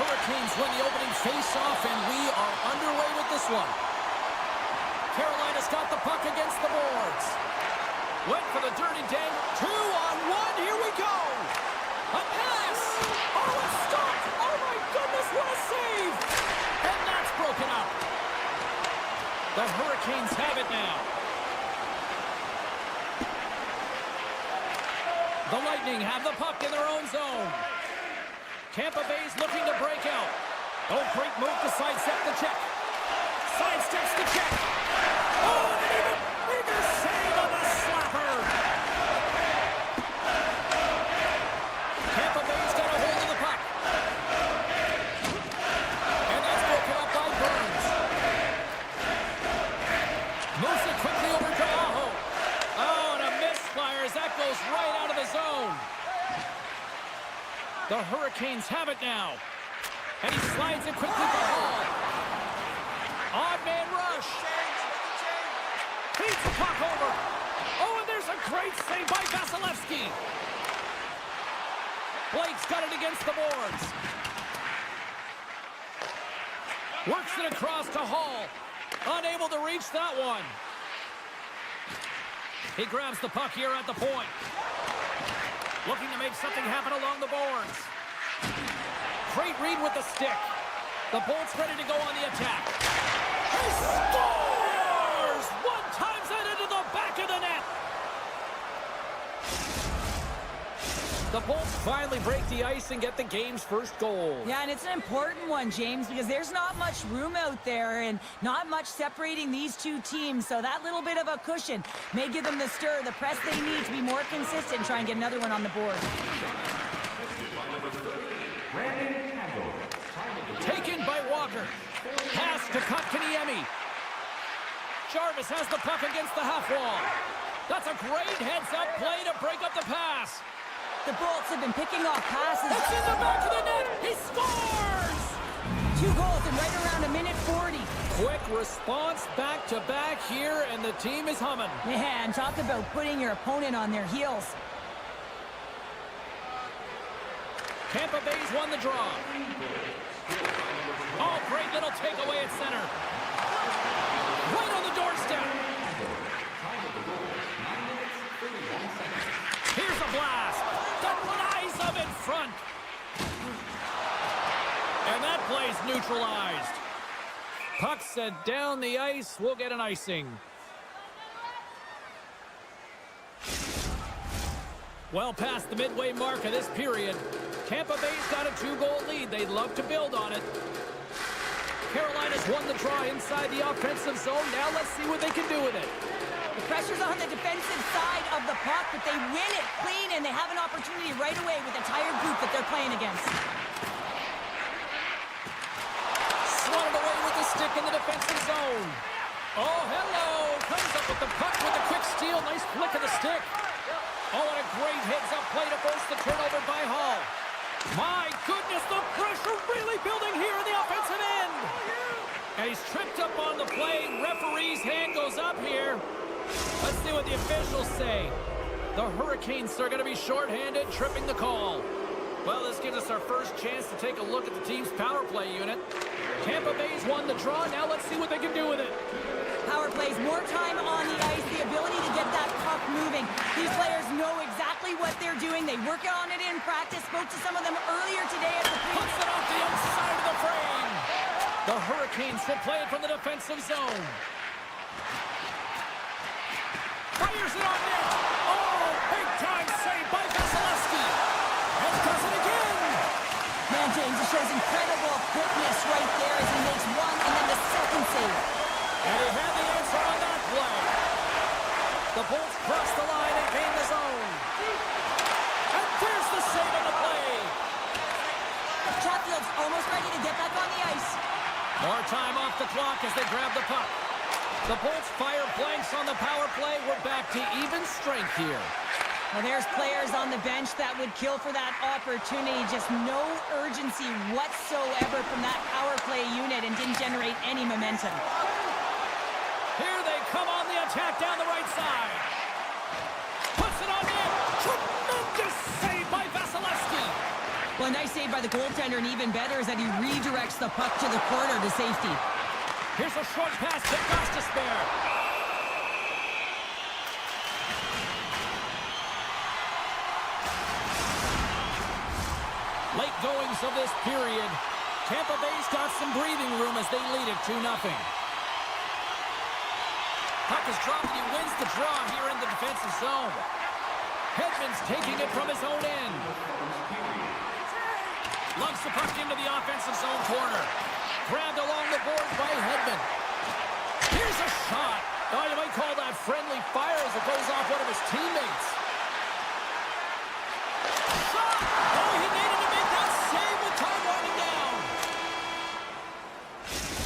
Hurricanes win the opening face-off, and we are underway with this one. Carolina's got the puck against the boards. Went for the dirty dink. 2-on-1. Here we go. A pass. Oh, it's stopped. Oh, my goodness, what a save. And that's broken up. The Hurricanes have it now. The Lightning have the puck in their own zone. Tampa Bay's looking to break out. Oh, great move to sidestep the check. Sidesteps the check. Oh, and even bigger save on the slapper. Tampa Bay's got a hold of the puck. And that's broken up by Burns. Moves it quickly over to Aho. Oh, and a misfire as that goes right out of the zone. The Hurricanes have it now. And he slides it quickly to Hall. Odd man rush. Feeds the puck over. Oh, and there's a great save by Vasilevsky. Blake's got it against the boards. Works it across to Hall. Unable to reach that one. He grabs the puck here at the point. Looking to make something happen along the boards. Great read with the stick. The Bolts ready to go on the attack. He scores! One times that into the back of the net. The Bolts finally break the ice and get the game's first goal. Yeah, and it's an important one, James, because there's not much room out there and not much separating these two teams. So that little bit of a cushion may give them the stir, the press they need to be more consistent and try and get another one on the board. Taken by Walker. Pass to Kotkaniemi. Jarvis has the puck against the half wall. That's a great heads-up play to break up the pass. The Bolts have been picking off passes. It's in the back of the net. He scores! 2 goals in right around a minute 40. Quick response back-to-back here, and the team is humming. Man, talk about putting your opponent on their heels. Tampa Bay's won the draw. Oh, great little takeaway at center. Right on the doorstep. Here's a blast. Denies him in front. And that play's neutralized. Puck sent down the ice. We'll get an icing. Well past the midway mark of this period. Tampa Bay's got a 2-goal lead. They'd love to build on it. Carolina's won the draw inside the offensive zone. Now let's see what they can do with it. The pressure's on the defensive side of the puck, but they win it clean, and they have an opportunity right away with the tired group that they're playing against. Swatted away with the stick in the defensive zone. Oh, hello. Comes up with the puck with a quick steal. Nice flick of the stick. Oh, and a great heads-up play to force the turnover by Hall. My goodness, the pressure really building here in the offensive end. And he's tripped up on the play. Referee's hand goes up here. Let's see what the officials say. The Hurricanes are going to be shorthanded, tripping the call. Well, this gives us our first chance to take a look at the team's power play unit. Tampa Bay's won the draw. Now let's see what they can do with it. Power plays, more time on the ice, the ability to get that puck moving. These players know exactly what they're doing. They work on it in practice. Spoke to some of them earlier today at the Puts it off the outside of the frame. The Hurricanes will play it from the defensive zone. Fires it on net. Oh, big time save by Vasilevsky. And does it again. Man, James, it shows incredible quickness right there as he makes one and then the second save. And he had the answer on that play. The Bolts cross the line and gain the zone. And there's the save on the play. Chatfield's almost ready to get back on the ice. More time off the clock as they grab the puck. The Bolts fire blanks on the power play. We're back to even strength here. Well, there's players on the bench that would kill for that opportunity. Just no urgency whatsoever from that power play unit and didn't generate any momentum. Here they come on the attack down the right side. Puts it on in. Tremendous save by Vasilevsky. Well, a nice save by the goaltender, and even better is that he redirects the puck to the corner to safety. Here's a short pass to Gostisbehere. Late goings of this period. Tampa Bay's got some breathing room as they lead it 2-0. Puck is dropped and he wins the draw here in the defensive zone. Hedman's taking it from his own end. Lugs the puck into the offensive zone corner. Grabbed along the boards by Hedman. Here's a shot. Oh, you might call that friendly fire as it goes off one of his teammates. Shot! Oh, he needed to make that save with time winding down.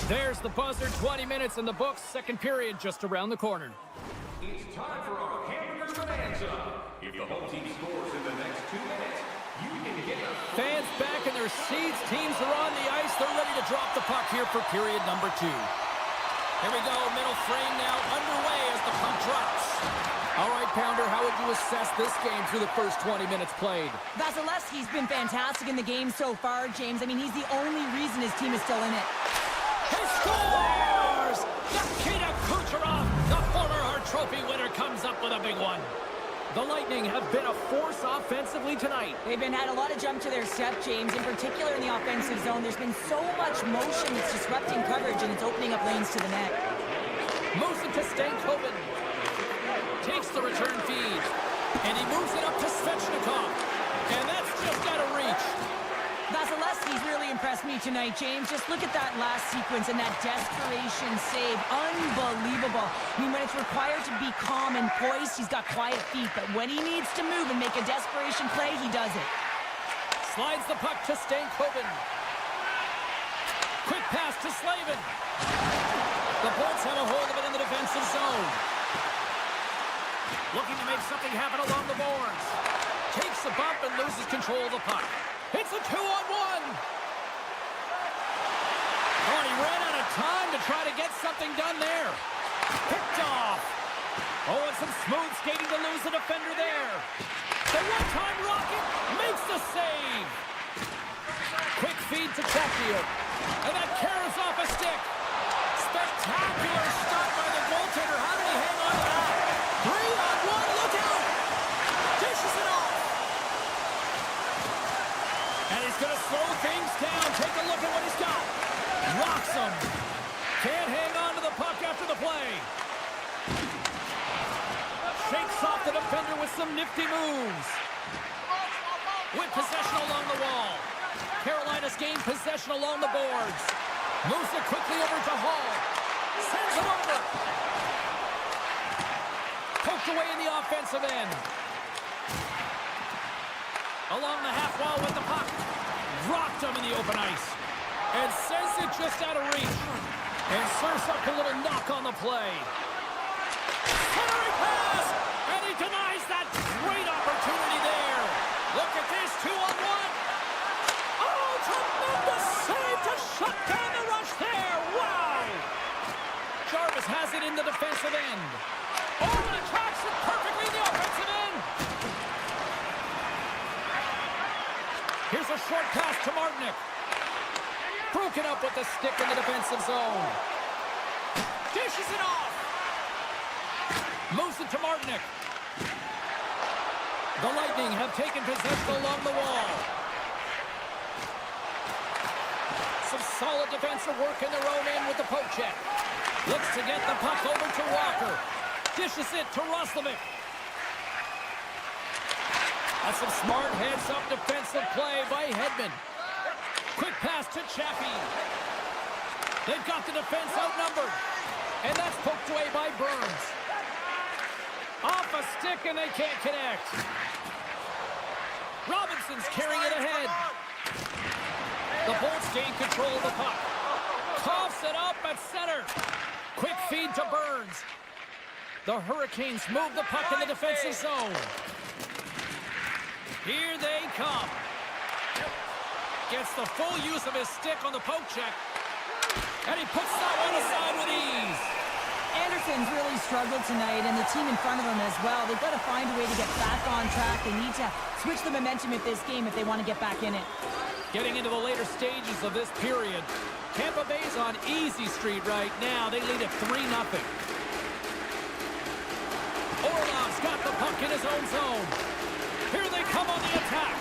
There's the buzzer. 20 minutes in the books. Second period just around the corner. It's time for our hamburger bonanza. If the home team scores in the next 2 minutes, you can get a... Fans back in their seats. Teams are on the ice. They're ready to drop the puck here for period number 2. Here we go. Middle frame now underway as the puck drops. All right, Pounder, how would you assess this game through the first 20 minutes played? Vasilevsky's been fantastic in the game so far, James. I mean, he's the only reason his team is still in it. He scores! Nikita Kucherov, the former Hart Trophy winner, comes up with a big one. The Lightning have been a force offensively tonight. They've had a lot of jump to their step, James, in particular in the offensive zone. There's been so much motion that's disrupting coverage, and it's opening up lanes to the net. Moves it to Stankoven. Takes the return feed. And he moves it up to Svechnikov. And that's just out of reach. Vasilevsky's really impressed me tonight, James. Just look at that last sequence and that desperation save. Unbelievable. I mean, when it's required to be calm and poised, he's got quiet feet. But when he needs to move and make a desperation play, he does it. Slides the puck to Stankoven. Quick pass to Slavin. The Bolts have a hold of it in the defensive zone. Looking to make something happen along the boards. Takes a bump and loses control of the puck. It's a 2-on-1. Oh, and he ran out of time to try to get something done there. Picked off. Oh, and some smooth skating to lose the defender there. The one-time Rocket makes the save. Quick feed to Chatfield. And that carries off a stick. Spectacular stop by the goaltender. How did he hang on to that? 3-on-1, look out! Dishes it off. And he's going to slow things down. Take a look at what he's got. Rocks him. Can't hang on to the puck after the play. Shakes off the defender with some nifty moves. With possession along the wall. Carolina's gained possession along the boards. Moves it quickly over to Hall. Sends it over. Poked away in the offensive end. Along the half wall with the puck. Rocked him in the open ice. And sends it just out of reach. And serves up a little knock on the play. Centering pass! And he denies that great opportunity there. Look at this, 2-on-1. Oh, tremendous save to shut down the rush there. Wow! Jarvis has it in the defensive end. Oh, and he tracks it perfectly in the offensive end. Here's a short pass to Martinick. Broken up with the stick in the defensive zone. Dishes it off. Moves it to Martinick. The Lightning have taken possession along the wall. Some solid defensive work in their own end with the poke check. Looks to get the puck over to Walker. Dishes it to Roslovic. That's some smart heads-up defensive play by Hedman. Quick pass to Chappie. They've got the defense outnumbered. And that's poked away by Burns. Off a stick and they can't connect. Robinson's carrying it ahead. The Bolts gain control of the puck. Coughs it up at center. Quick feed to Burns. The Hurricanes move the puck in the defensive zone. Here they come. Gets the full use of his stick on the poke check. And he puts that one aside with ease. Anderson's really struggled tonight, and the team in front of him as well. They've got to find a way to get back on track. They need to switch the momentum of this game if they want to get back in it. Getting into the later stages of this period. Tampa Bay's on easy street right now. They lead at 3-0. Orlov's got the puck in his own zone. Here they come on the attack.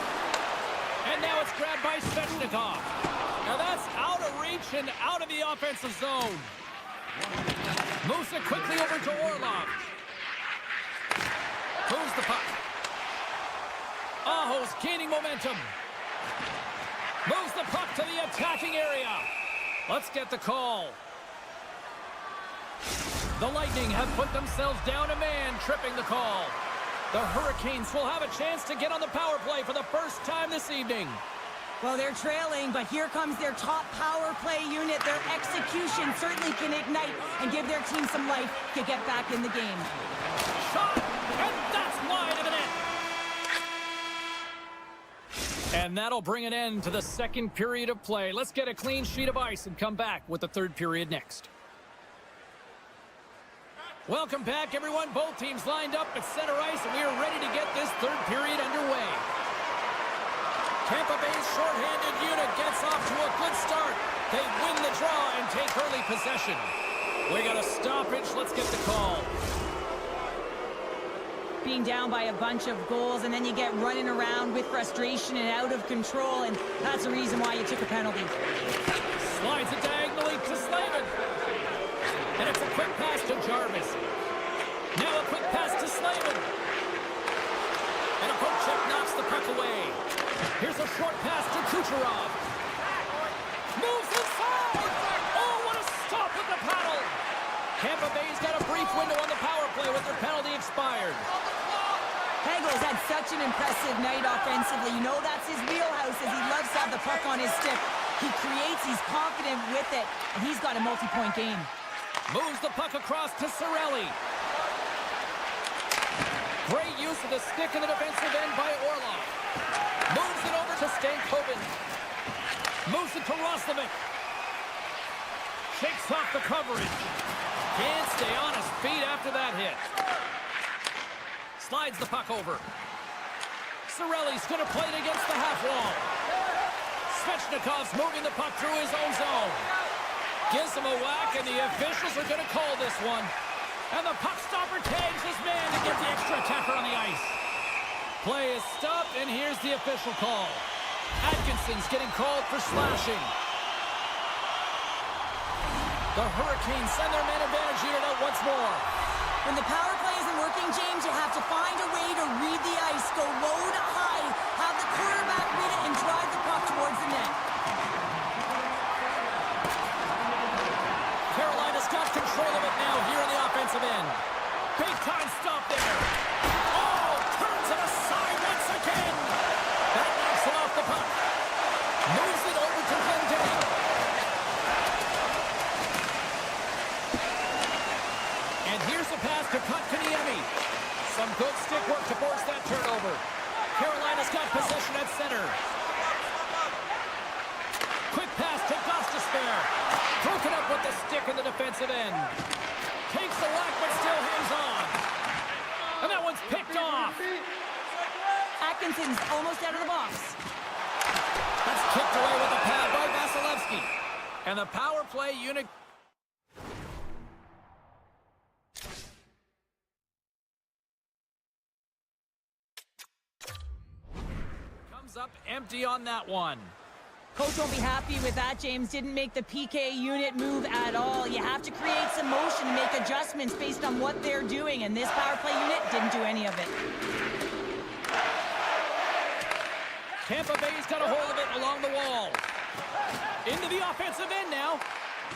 And now it's grabbed by Svechnikov. Now that's out of reach and out of the offensive zone. Moves it quickly over to Orlov. Moves the puck. Aho's gaining momentum. Moves the puck to the attacking area. Let's get the call. The Lightning have put themselves down a man, tripping the call. The Hurricanes will have a chance to get on the power play for the first time this evening. Well, they're trailing, but here comes their top power play unit. Their execution certainly can ignite and give their team some life to get back in the game. Shot, and that's wide of the net. And that'll bring an end to the second period of play. Let's get a clean sheet of ice and come back with the third period next. Welcome back, everyone. Both teams lined up at center ice, and we are ready to get this third period underway. Tampa Bay's shorthanded unit gets off to a good start. They win the draw and take early possession. We got a stoppage. Let's get the call. Being down by a bunch of goals, and then you get running around with frustration and out of control, and that's the reason why you took a penalty. Slides it diagonally to Slavin. And it's a quick pass to Jarvis. Now a quick pass to Slavin. And a poke check knocks the puck away. Here's a short pass to Kucherov. Moves inside. Oh, what a stop with the paddle. Tampa Bay's got a brief window on the power play with their penalty expired. Hegel's had such an impressive night offensively. You know that's his wheelhouse, as he loves to have the puck on his stick. He creates, he's confident with it, and he's got a multi-point game. Moves the puck across to Cirelli. Great use of the stick in the defensive end by Orlov. Moves it over to Stankoven. Moves it to Roslovic. Shakes off the coverage. Can't stay on his feet after that hit. Slides the puck over. Cirelli's going to play it against the half wall. Svechnikov's moving the puck through his own zone. Gives him a whack, and the officials are going to call this one. And the puck stopper tags his man to get the extra attacker on the ice. Play is stopped, and here's the official call. Atkinson's getting called for slashing. The Hurricanes send their man advantage unit out once more. When the power play isn't working, James, you'll have to find a way to read the ice. Go low to high, have the quarterback read it, and drive the puck towards the net. Carolina's got control of it now here in the offensive end. Big time stop there. Oh, turns it aside once again. That knocks it off the puck. Moves it over to Glendening. And here's a pass to Kotkaniemi. Some good stick work to force that turnover. Carolina's got possession at center. Quick pass to Gostisbehere. Broken up with the stick in the defensive end. Takes the whack, but still hangs on. And that one's picked off. Atkinson's almost out of the box. That's kicked away with a pad by Vasilevsky. And the power play unit comes up empty on that one. Coach won't be happy with that, James. Didn't make the PK unit move at all. You have to create some motion and make adjustments based on what they're doing, and this power play unit didn't do any of it. Tampa Bay's got a hold of it along the wall. Into the offensive end now,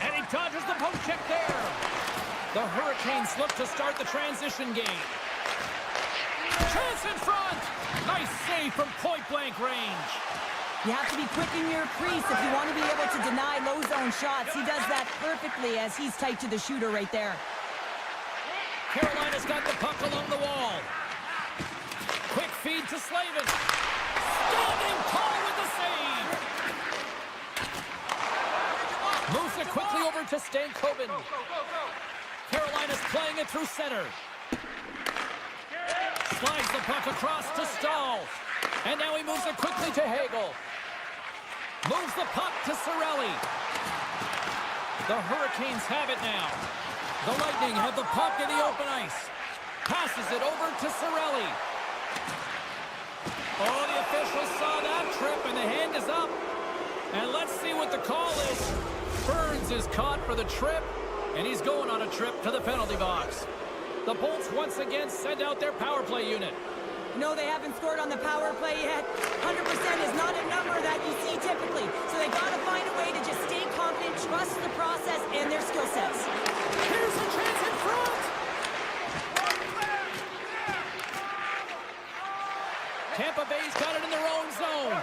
and he dodges the poke check there. The Hurricanes look to start the transition game. Chance in front! Nice save from point-blank range. You have to be quick in your crease if you want to be able to deny low zone shots. He does that perfectly as he's tight to the shooter right there. Carolina's got the puck along the wall. Quick feed to Slavin. Standing tall with the save. Moves it quickly over to Stankoven. Carolina's playing it through center. Slides the puck across to Stahl. And now he moves it quickly to Hagel. Moves the puck to Cirelli. The Hurricanes have it now. The Lightning have the puck in the open ice. Passes it over to Cirelli. Oh, the officials saw that trip, and the hand is up. And let's see what the call is. Burns is caught for the trip, and he's going on a trip to the penalty box. The Bolts once again send out their power play unit. No, they haven't scored on the power play yet. 100% is not a number that you see typically. So they got to find a way to just stay confident, trust the process and their skill sets. Here's a chance in front. Tampa Bay's got it in their own zone.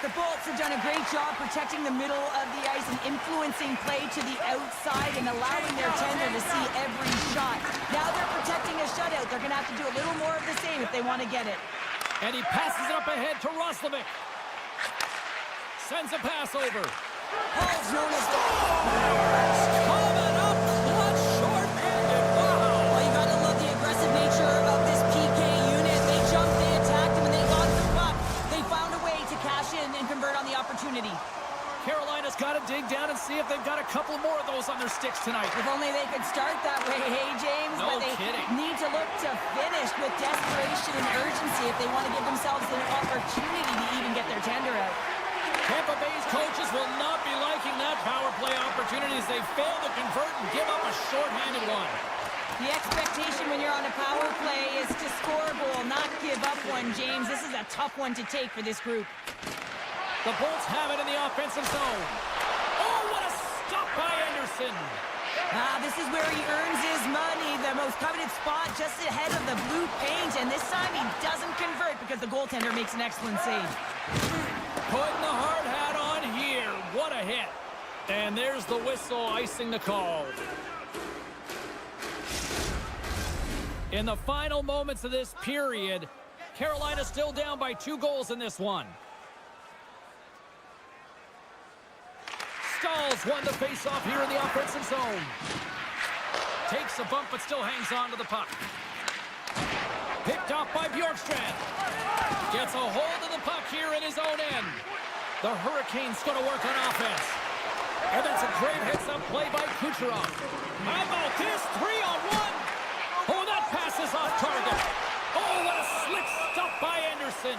The Bolts have done a great job protecting the middle of the ice and influencing play to the outside and allowing their tender to see every shot. Now they're protecting a shutout. They're going to have to do a little more of the same if they want to get it. And he passes it up ahead to Roslovic. Sends a pass over. Paul's known as the... Coming up clutch short-handed. Wow. Well, you got to love the aggressive nature of this PK unit. They jumped, they attacked, and when they got the puck, they found a way to cash in and convert on the opportunity. Carolina's got to dig down and see if they've got a couple more of those on their sticks tonight. If only they could start that way, hey, James. No but they kidding. need to look to finish with desperation and urgency if they want to give themselves an opportunity to even get their tender out. Tampa Bay's coaches will not be liking that power play opportunity as they fail to convert and give up a short-handed one. The expectation when you're on a power play is to score a goal, not give up one, James. This is a tough one to take for this group. The Bolts have it in the offensive zone. Oh, what a stop by Anderson. This is where he earns his money, the most coveted spot just ahead of the blue paint, and this time he doesn't convert because the goaltender makes an excellent save. Putting the hard hat on here. What a hit. And there's the whistle icing the call. In the final moments of this period, Carolina still down by 2 goals in this one. Stahls won the face-off here in the offensive zone. Takes a bump but still hangs on to the puck. Picked off by Bjorkstrand. Gets a hold of the puck here in his own end. The Hurricanes going to work on offense. And that's a great heads-up play by Kucherov. How about this? 3-on-1. Oh, that pass is off target. Oh, what a slick stop by Anderson.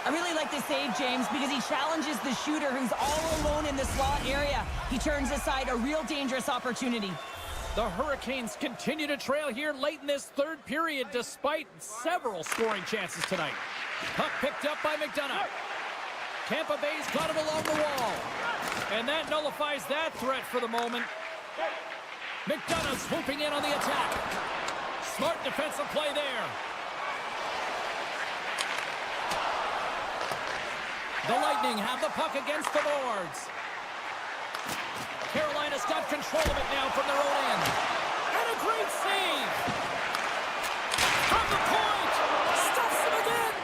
I really like this save, James, because he challenges the shooter who's all alone in the slot area. He turns aside a real dangerous opportunity. The Hurricanes continue to trail here late in this third period despite several scoring chances tonight. Puck picked up by McDonough. Tampa Bay's got it along the wall. And that nullifies that threat for the moment. McDonough swooping in on the attack. Smart defensive play there. The Lightning have the puck against the boards. Carolina's got control of it now from their own end. And a great save. From the point. Stuffs him again.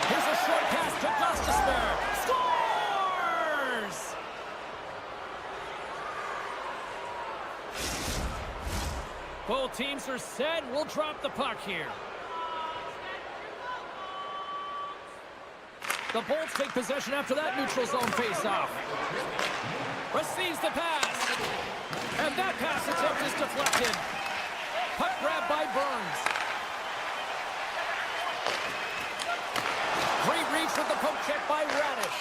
Here's a short pass to Gostisbehere. Scores! Both teams are set. We'll drop the puck here. The Bolts take possession after that neutral zone face-off. Receives the pass. And that pass attempt is deflected. Puck grab by Burns. Great reach with the poke check by Radish.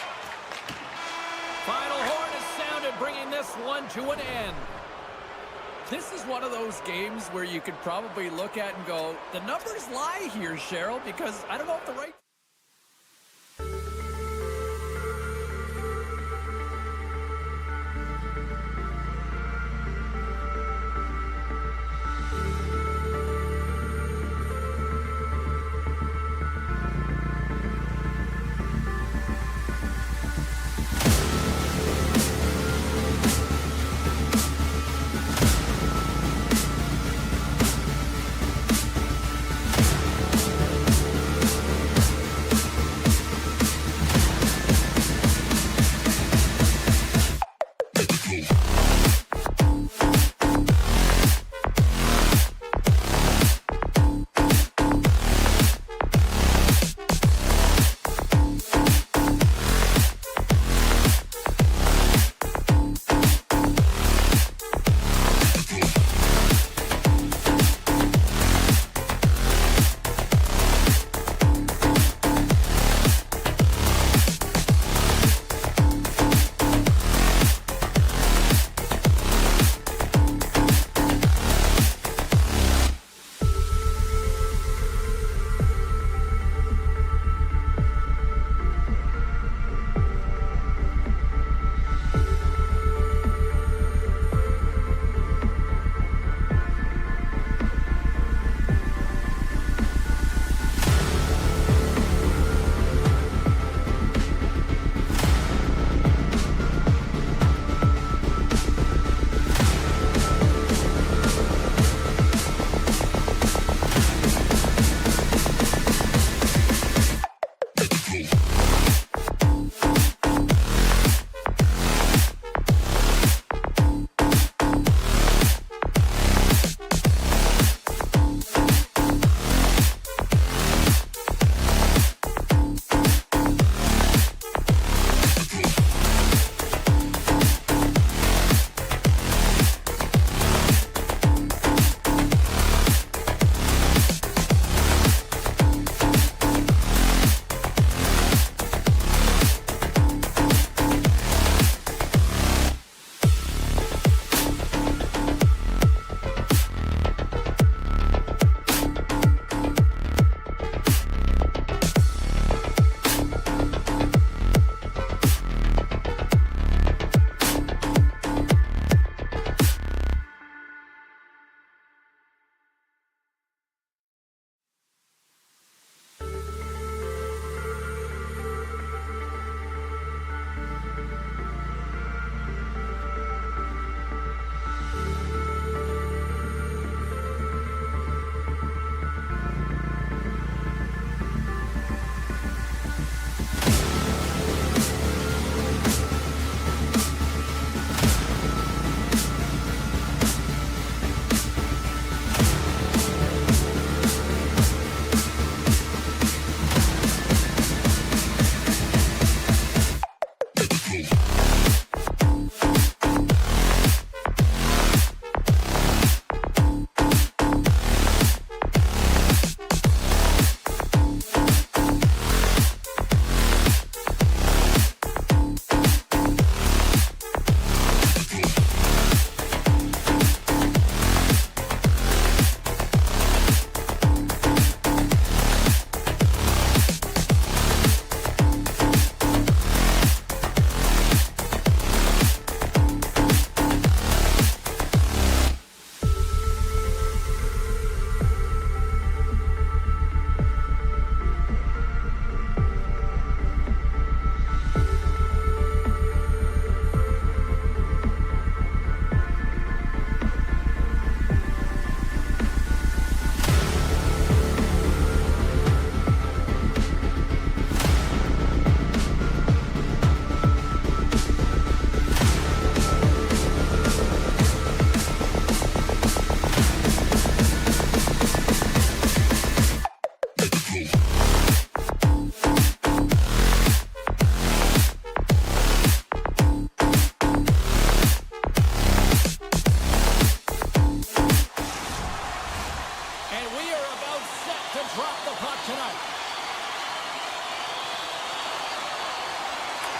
Final horn is sounded, bringing this one to an end. This is one of those games where you could probably look at and go, the numbers lie here, Cheryl, because I don't know if the right...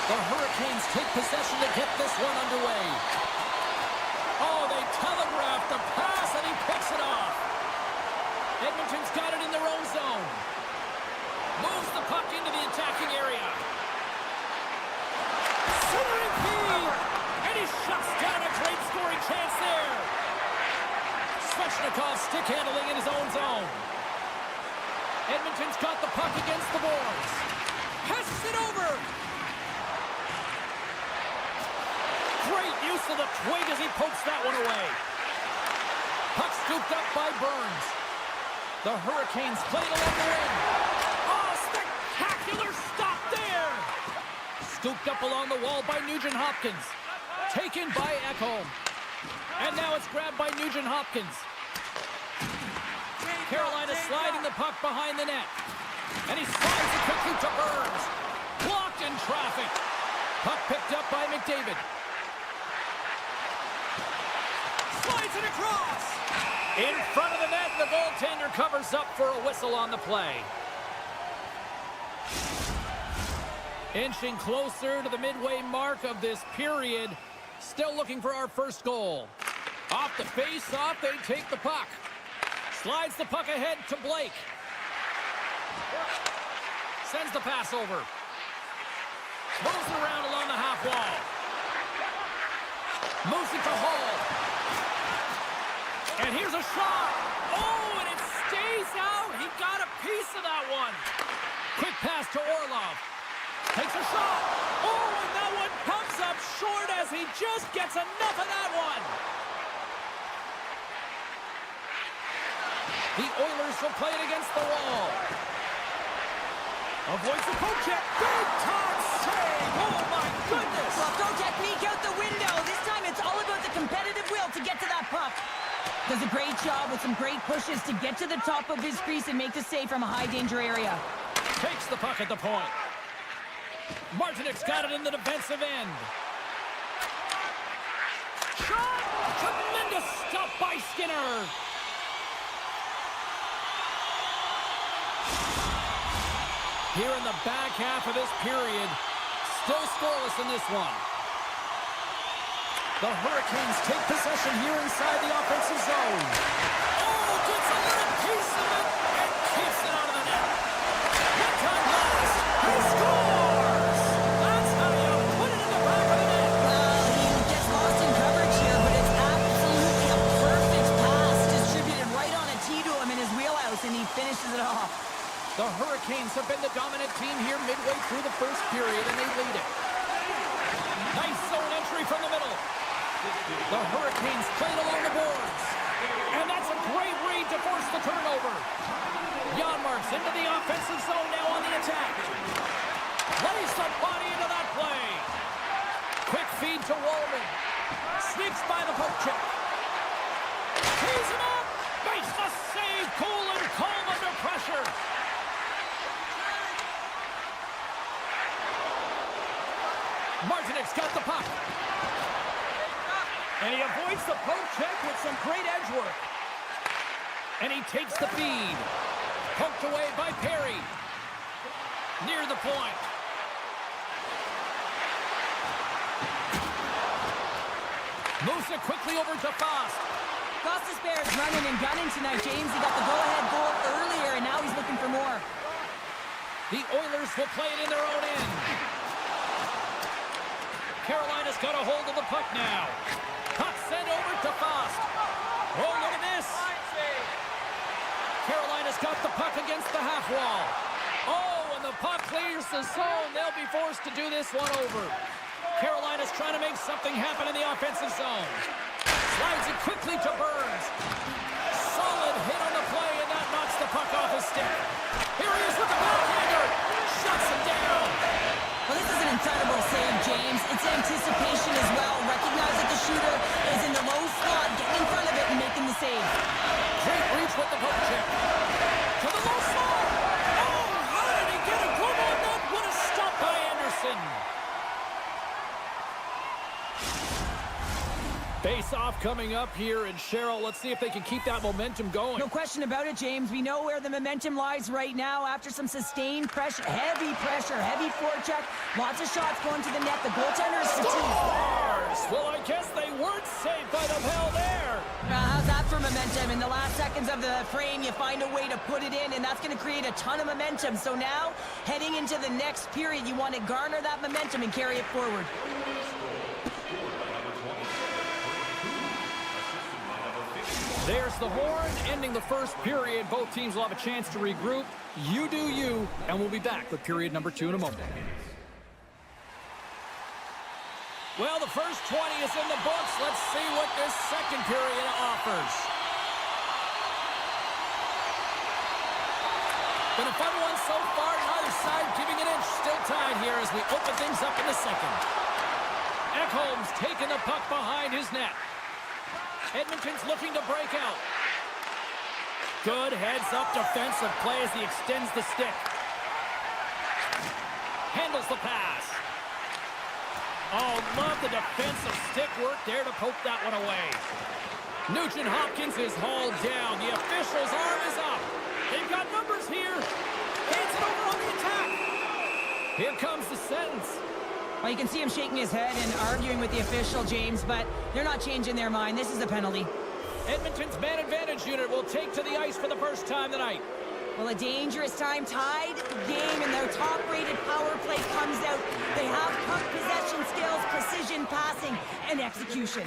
The Hurricanes take possession to get this one underway. Oh, they telegraph the pass, and he picks it off. Edmonton's got it in their own zone. Moves the puck into the attacking area. Centering feed, and he shuts down a great scoring chance there. Svechnikov stick handling in his own zone. Edmonton's got the puck against the boards. Passes it over. Great use of the twig as he pokes that one away. Puck scooped up by Burns. The Hurricanes played along the wing. Oh, spectacular stop there. Scooped up along the wall by Nugent-Hopkins. Taken by Ekholm. And now it's grabbed by Nugent-Hopkins. Carolina sliding the puck behind the net. And he slides it quickly to Burns. Blocked in traffic. Puck picked up by McDavid. Slides it across. In front of the net, the goaltender covers up for a whistle on the play. Inching closer to the midway mark of this period. Still looking for our first goal. Off the face-off, they take the puck. Slides the puck ahead to Blake. Sends the pass over. Moves it around along the half wall. Moves it to Hall. And here's a shot. Oh, and it stays out. He got a piece of that one. Quick pass to Orlov. Takes a shot. Oh, and that one comes up short as he just gets enough of that one. The Oilers will play it against the wall. Avoids the poke check. Big time save. Oh, my goodness. Well, throw technique out the window. This time it's all about the competitive will to get to that puck. Does a great job with some great pushes to get to the top of his crease and make the save from a high-danger area. Takes the puck at the point. Martinik's got it in the defensive end. Shot! Tremendous stop by Skinner. Here in the back half of this period, still scoreless in this one. The Hurricanes take possession here inside the offensive zone. Oh, gets a little piece of it and keeps it out of the net. One-time pass, he scores! That's how you put it in the back of the net. Well, he gets lost in coverage here, but it's absolutely a perfect pass distributed right on a tee to him in his wheelhouse, and he finishes it off. The Hurricanes have been the dominant team here midway through the first period, and they lead it. Nice zone entry from the middle. The Hurricanes played along the boards. And that's a great read to force the turnover. Janmark's into the offensive zone now on the attack. Lays the body into that play. Quick feed to Wallman. Sneaks by the poke check. Tees him up. Makes the save. Cool and calm under pressure. Martinek's got the puck. And he avoids the poke check with some great edge work. And he takes the feed. Poked away by Perry. Near the point. Moves it quickly over to Fost. Costas Bears running and gunning tonight, James. He got the go-ahead goal earlier, and now he's looking for more. The Oilers will play it in their own end. Carolina's got a hold of the puck now. Puck sent over to Fost. Oh, look at this. Carolina's got the puck against the half wall. Oh, and the puck clears the zone. They'll be forced to do this one over. Carolina's trying to make something happen in the offensive zone. Slides it quickly to Burns. Solid hit on the play, and that knocks the puck off his stick. Here he is with the backhander. Shuts him down. Well, this is an incredible save, James. It's anticipation as well. Recognize that the shooter is in the low slot, getting in front of it and making the save. Great reach with the poke check. To the low slot. Oh, how did he get a glove on that? What a stop by Anderson. Face-off coming up here, and Cheryl, let's see if they can keep that momentum going. No question about it, James. We know where the momentum lies right now after some sustained pressure, heavy forecheck, lots of shots going to the net. The goaltender is fatigued. Scores! Well, I guess they weren't safe by the bell there. How's that for momentum? In the last seconds of the frame, you find a way to put it in, and that's going to create a ton of momentum. So now, heading into the next period, you want to garner that momentum and carry it forward. There's the horn, ending the first period. Both teams will have a chance to regroup. You do you, and we'll be back with period number 2 in a moment. Well, the first 20 is in the books. Let's see what this second period offers. Been a fun one so far. Neither side giving an inch. Still tied here as we open things up in the second. Ekholm's taking the puck behind his net. Edmonton's looking to break out. Good heads-up defensive play as he extends the stick. Handles the pass. Oh, love the defensive stick work there to poke that one away. Nugent Hopkins is hauled down. The official's arm is up. They've got numbers here. Hands it over on the attack. Here comes the sentence. Well, you can see him shaking his head and arguing with the official, James, but they're not changing their mind. This is a penalty. Edmonton's man advantage unit will take to the ice for the first time tonight. Well, a dangerous time, tied game, and their top-rated power play comes out. They have puck possession skills, precision passing, and execution.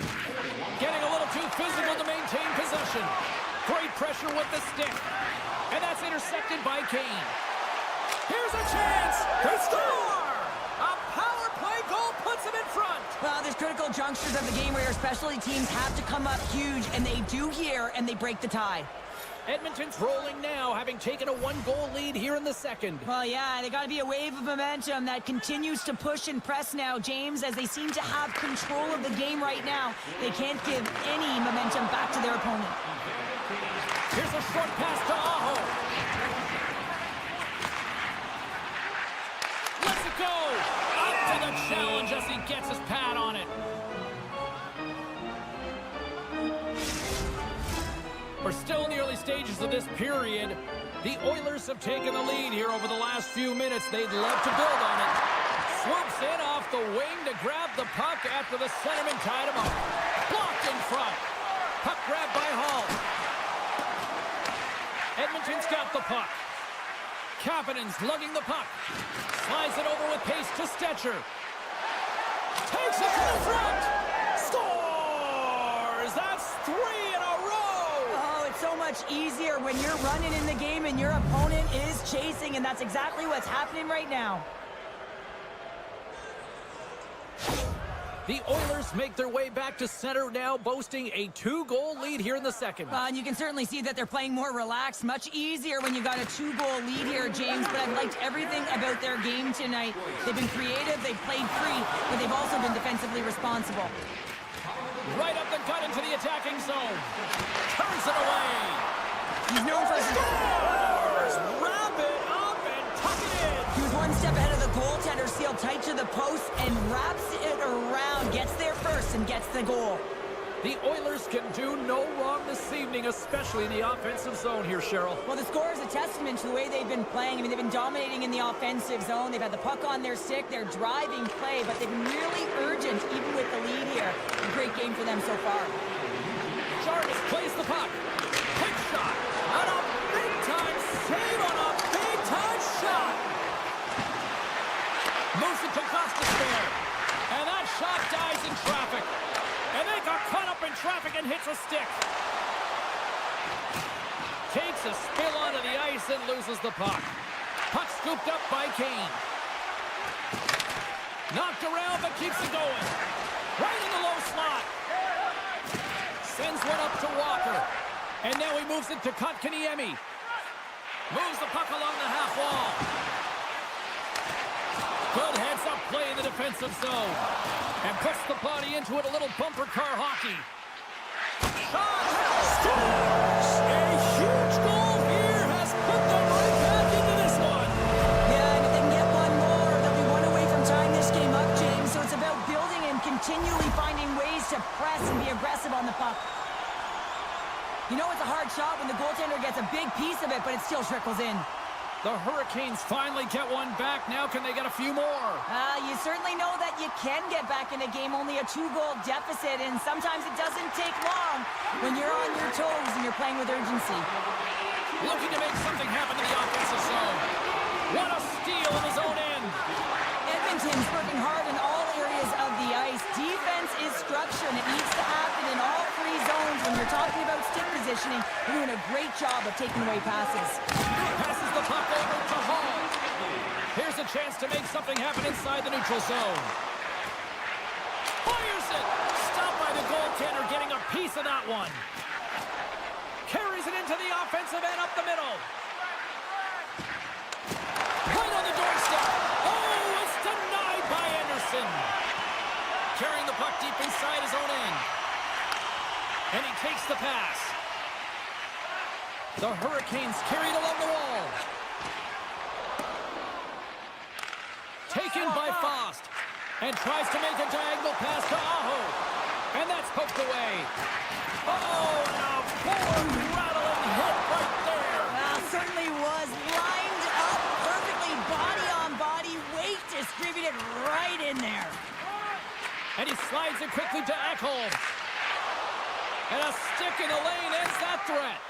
Getting a little too physical to maintain possession. Great pressure with the stick. And that's intercepted by Kane. Here's a chance. They score! A power play goal puts him in front. Well, there's critical junctures of the game where your specialty teams have to come up huge, and they do here, and they break the tie. Edmonton's rolling now, having taken a 1-goal lead here in the second. Well, yeah, they got to be a wave of momentum that continues to push and press now, James, as they seem to have control of the game right now. They can't give any momentum back to their opponent. Here's a short pass to Aho. Let's it go. Up to the challenge as he gets his pad on it. We're still in the early stages of this period. The Oilers have taken the lead here over the last few minutes. They'd love to build on it. Swoops in off the wing to grab the puck after the centerman tied him up. Blocked in front. Puck grabbed by Hall. Edmonton's got the puck. Kapanen's lugging the puck. Slides it over with pace to Stetcher. Takes it to the front. Scores! That's 3 in a row! Oh, it's so much easier when you're running in the game and your opponent is chasing, and that's exactly what's happening right now. The Oilers make their way back to center now, boasting a 2-goal lead here in the second. And you can certainly see that they're playing more relaxed, much easier when you got a 2-goal lead here, James, but I've liked everything about their game tonight. They've been creative, they've played free, but they've also been defensively responsible. Right up the gut into the attacking zone. Turns it away. He's known for his... Scores! Wrap it up and tuck it in. He was one step ahead of the goaltender sealed tight to the post and wraps it around, gets there first and gets the goal. The Oilers can do no wrong this evening, especially in the offensive zone here, Cheryl. Well, the score is a testament to the way they've been playing. I mean, they've been dominating in the offensive zone. They've had the puck on their stick. They're driving play, but they've been really urgent, even with the lead here. A great game for them so far. Jarvis plays the puck. Quick shot. And a big-time save on a big-time shot. Moves it to Gostisbehere. And that shot dies in traffic. And they got caught up in traffic and hits a stick. Takes a spill onto the ice and loses the puck. Puck scooped up by Kane. Knocked around but keeps it going. Right in the low slot. Sends one up to Walker. And now he moves it to Kotkaniemi. Moves the puck along the half wall. Good heads-up play in the defensive zone. And puts the body into it, a little bumper car hockey. Shot! Scores! A huge goal here has put them right back into this one. Yeah, and if they can get one more, they'll be one away from tying this game up, James. So it's about building and continually finding ways to press and be aggressive on the puck. You know it's a hard shot when the goaltender gets a big piece of it, but it still trickles in. The Hurricanes finally get one back. Now can they get a few more? You certainly know that you can get back in a game, only a 2-goal deficit, and sometimes it doesn't take long when you're on your toes and you're playing with urgency. Looking to make something happen in the offensive zone. What a steal in his own end. Edmonton's working hard in all areas of the ice. Defense is structure, and it needs to happen in all 3 zones. When you're talking about stick positioning, you're doing a great job of taking away passes. Passes the puck over to Hall. Here's a chance to make something happen inside the neutral zone. Fires it! Stopped by the goaltender, getting a piece of that one. Carries it into the offensive end up the middle. Right on the doorstep. Oh, it's denied by Anderson. Carrying the puck deep inside his own end. And he takes the pass. The Hurricanes carried along the wall. Taken by Fost. And tries to make a diagonal pass to Aho. And that's poked away. Oh, now poor rattling hit right there. Well, certainly was lined up perfectly, body on body, weight distributed right in there. And he slides it quickly to Ekholm. And a stick in the lane ends that threat.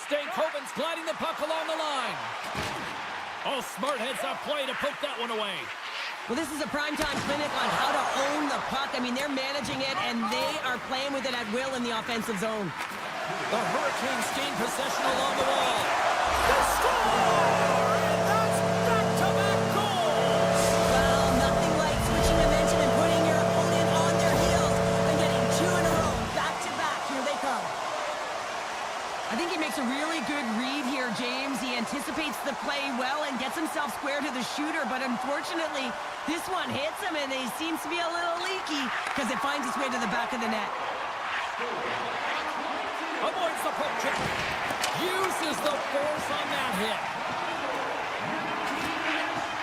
Stankoven's gliding the puck along the line. Oh, smart heads-up play to poke that one away. Well, this is a primetime clinic on how to own the puck. I mean, they're managing it, and they are playing with it at will in the offensive zone. The Hurricanes gain possession along the wall. They score! And that's back-to-back goals! Well, nothing like switching momentum and putting your opponent on their heels and getting 2 in a row, back-to-back. Here they come. I think he makes a really good read here, James. He anticipates the play well and gets himself square to the shooter, but unfortunately, this one hits him and he seems to be a little leaky because it finds its way to the back of the net. Avoids the poke check. Uses the force on that hit.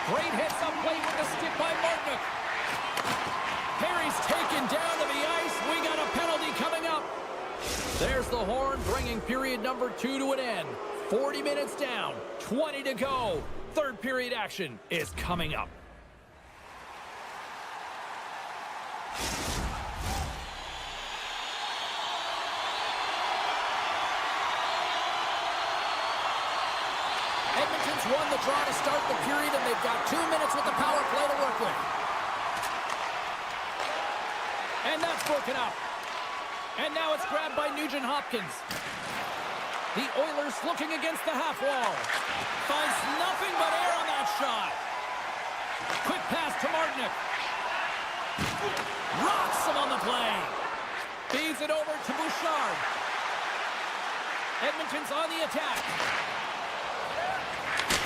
Great hits up play with the stick by Martinook. Perry's taken down to the ice. We got a penalty coming up. There's the horn, bringing period number 2 to an end. 40 minutes down, 20 to go. Third period action is coming up. Edmonton's won the draw to start the period, and they've got 2 minutes with the power play to work with. And that's broken up. And now it's grabbed by Nugent-Hopkins. The Oilers looking against the half wall. Finds nothing but air on that shot. Quick pass to Martinook. Rocks him on the play. Feeds it over to Bouchard. Edmonton's on the attack.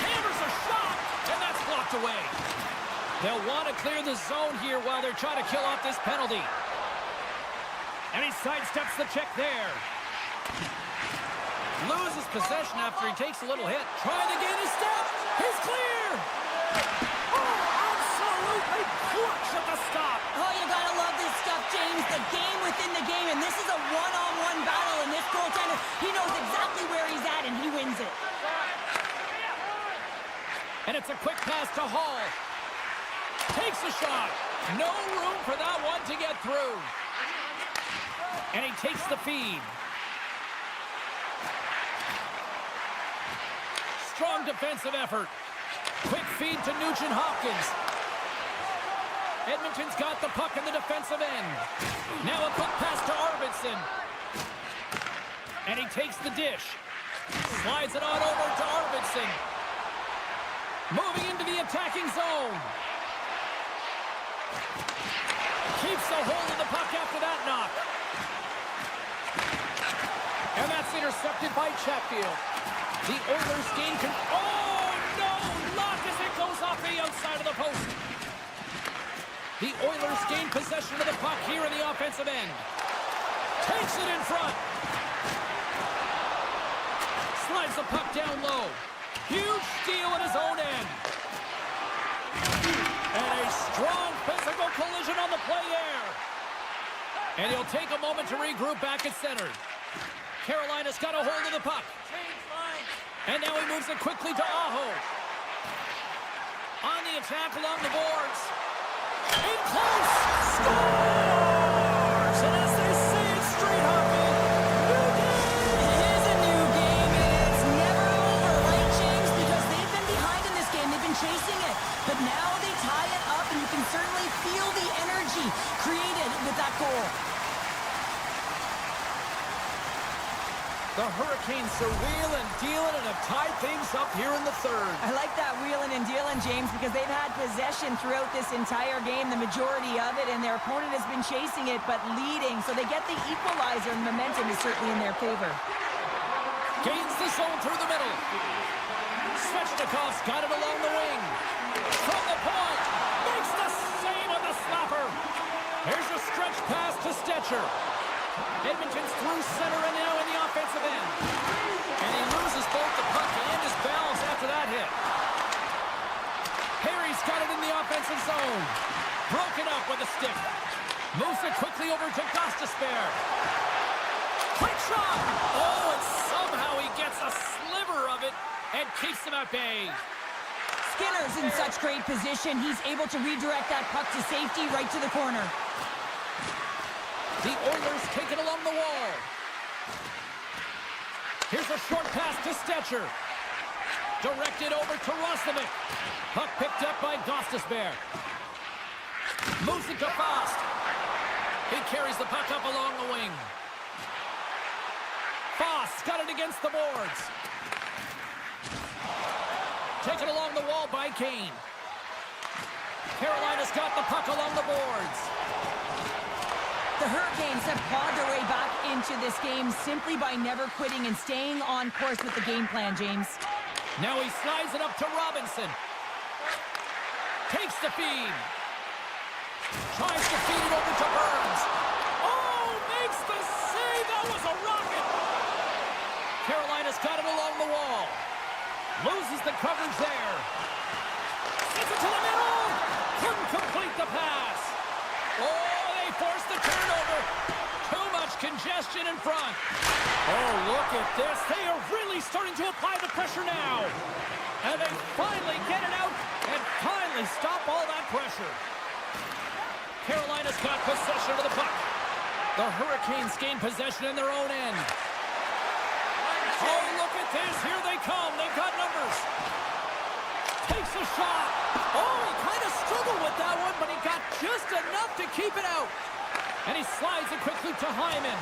Hammers a shot, and that's blocked away. They'll want to clear the zone here while they're trying to kill off this penalty. And he sidesteps the check there. Loses possession after he takes a little hit. Trying to gain his step. He's clear. Absolutely clutch at the stop. Oh, you gotta love this stuff, James. The game within the game, and this is a one-on-one battle, and this goaltender, he knows exactly where he's at, and he wins it. And it's a quick pass to Hall. Takes a shot. No room for that one to get through. And he takes the feed. Strong defensive effort. Quick feed to Nugent-Hopkins. Edmonton's got the puck in the defensive end. Now a quick pass to Arvidsson. And he takes the dish. Slides it on over to Arvidsson. Moving into the attacking zone. Keeps a hold of the puck after that knock. And that's intercepted by Chatfield. The Oilers gain oh, no! Lock as it goes off the outside of the post. The Oilers gain possession of the puck here in the offensive end. Takes it in front. Slides the puck down low. Huge steal at his own end. And a strong physical collision on the play there. And he'll take a moment to regroup back at center. Carolina's got a hold of the puck. And now he moves it quickly to Aho. On the attack along the boards. In close. Scores! And as they say in street hockey, new game. It is a new game, and it's never over, right, James? Because they've been behind in this game. They've been chasing it. But now they tie it up, and you can certainly feel the energy created with that goal. The Hurricanes are wheeling, dealing, and have tied things up here in the third. I like that wheeling and dealing, James, because they've had possession throughout this entire game, the majority of it, and their opponent has been chasing it, but leading. So they get the equalizer, and momentum is certainly in their favor. Gains the zone through the middle. Svechnikov's got it along the wing. From the point. Makes the save on the slapper. Here's a stretch pass to Stetcher. Edmonton's through center and now in the offensive end. And he loses both the puck and his balance after that hit. Harry's got it in the offensive zone. Broken up with a stick. Moves it quickly over to Gostisbehere. Quick shot! Oh, and somehow he gets a sliver of it and keeps him at bay. Skinner's in such great position. He's able to redirect that puck to safety right to the corner. The Oilers take it along the wall. Here's a short pass to Stetcher. Directed over to Roslovic. Puck picked up by Gostisbehere. Moves it to Fast. He carries the puck up along the wing. Fast got it against the boards. Taken along the wall by Kane. Carolina's got the puck along the boards. The Hurricanes have clawed their way back into this game simply by never quitting and staying on course with the game plan, James. Now he slides it up to Robinson. Takes the feed. Tries to feed it over to Burns. Oh, makes the save. That was a rocket. Carolina's got it along the wall. Loses the coverage there. Sends it to the middle. Couldn't complete the pass. Oh, they forced the turnover. Too much congestion in front. Oh, look at this. They are really starting to apply the pressure now. And they finally get it out and finally stop all that pressure. Carolina's got possession of the puck. The Hurricanes gain possession in their own end. Oh, look at this. Here they come. They've got numbers. Takes a shot. Oh, he kind of struggled with that one, but he got just enough to keep it out. And he slides it quickly to Hyman.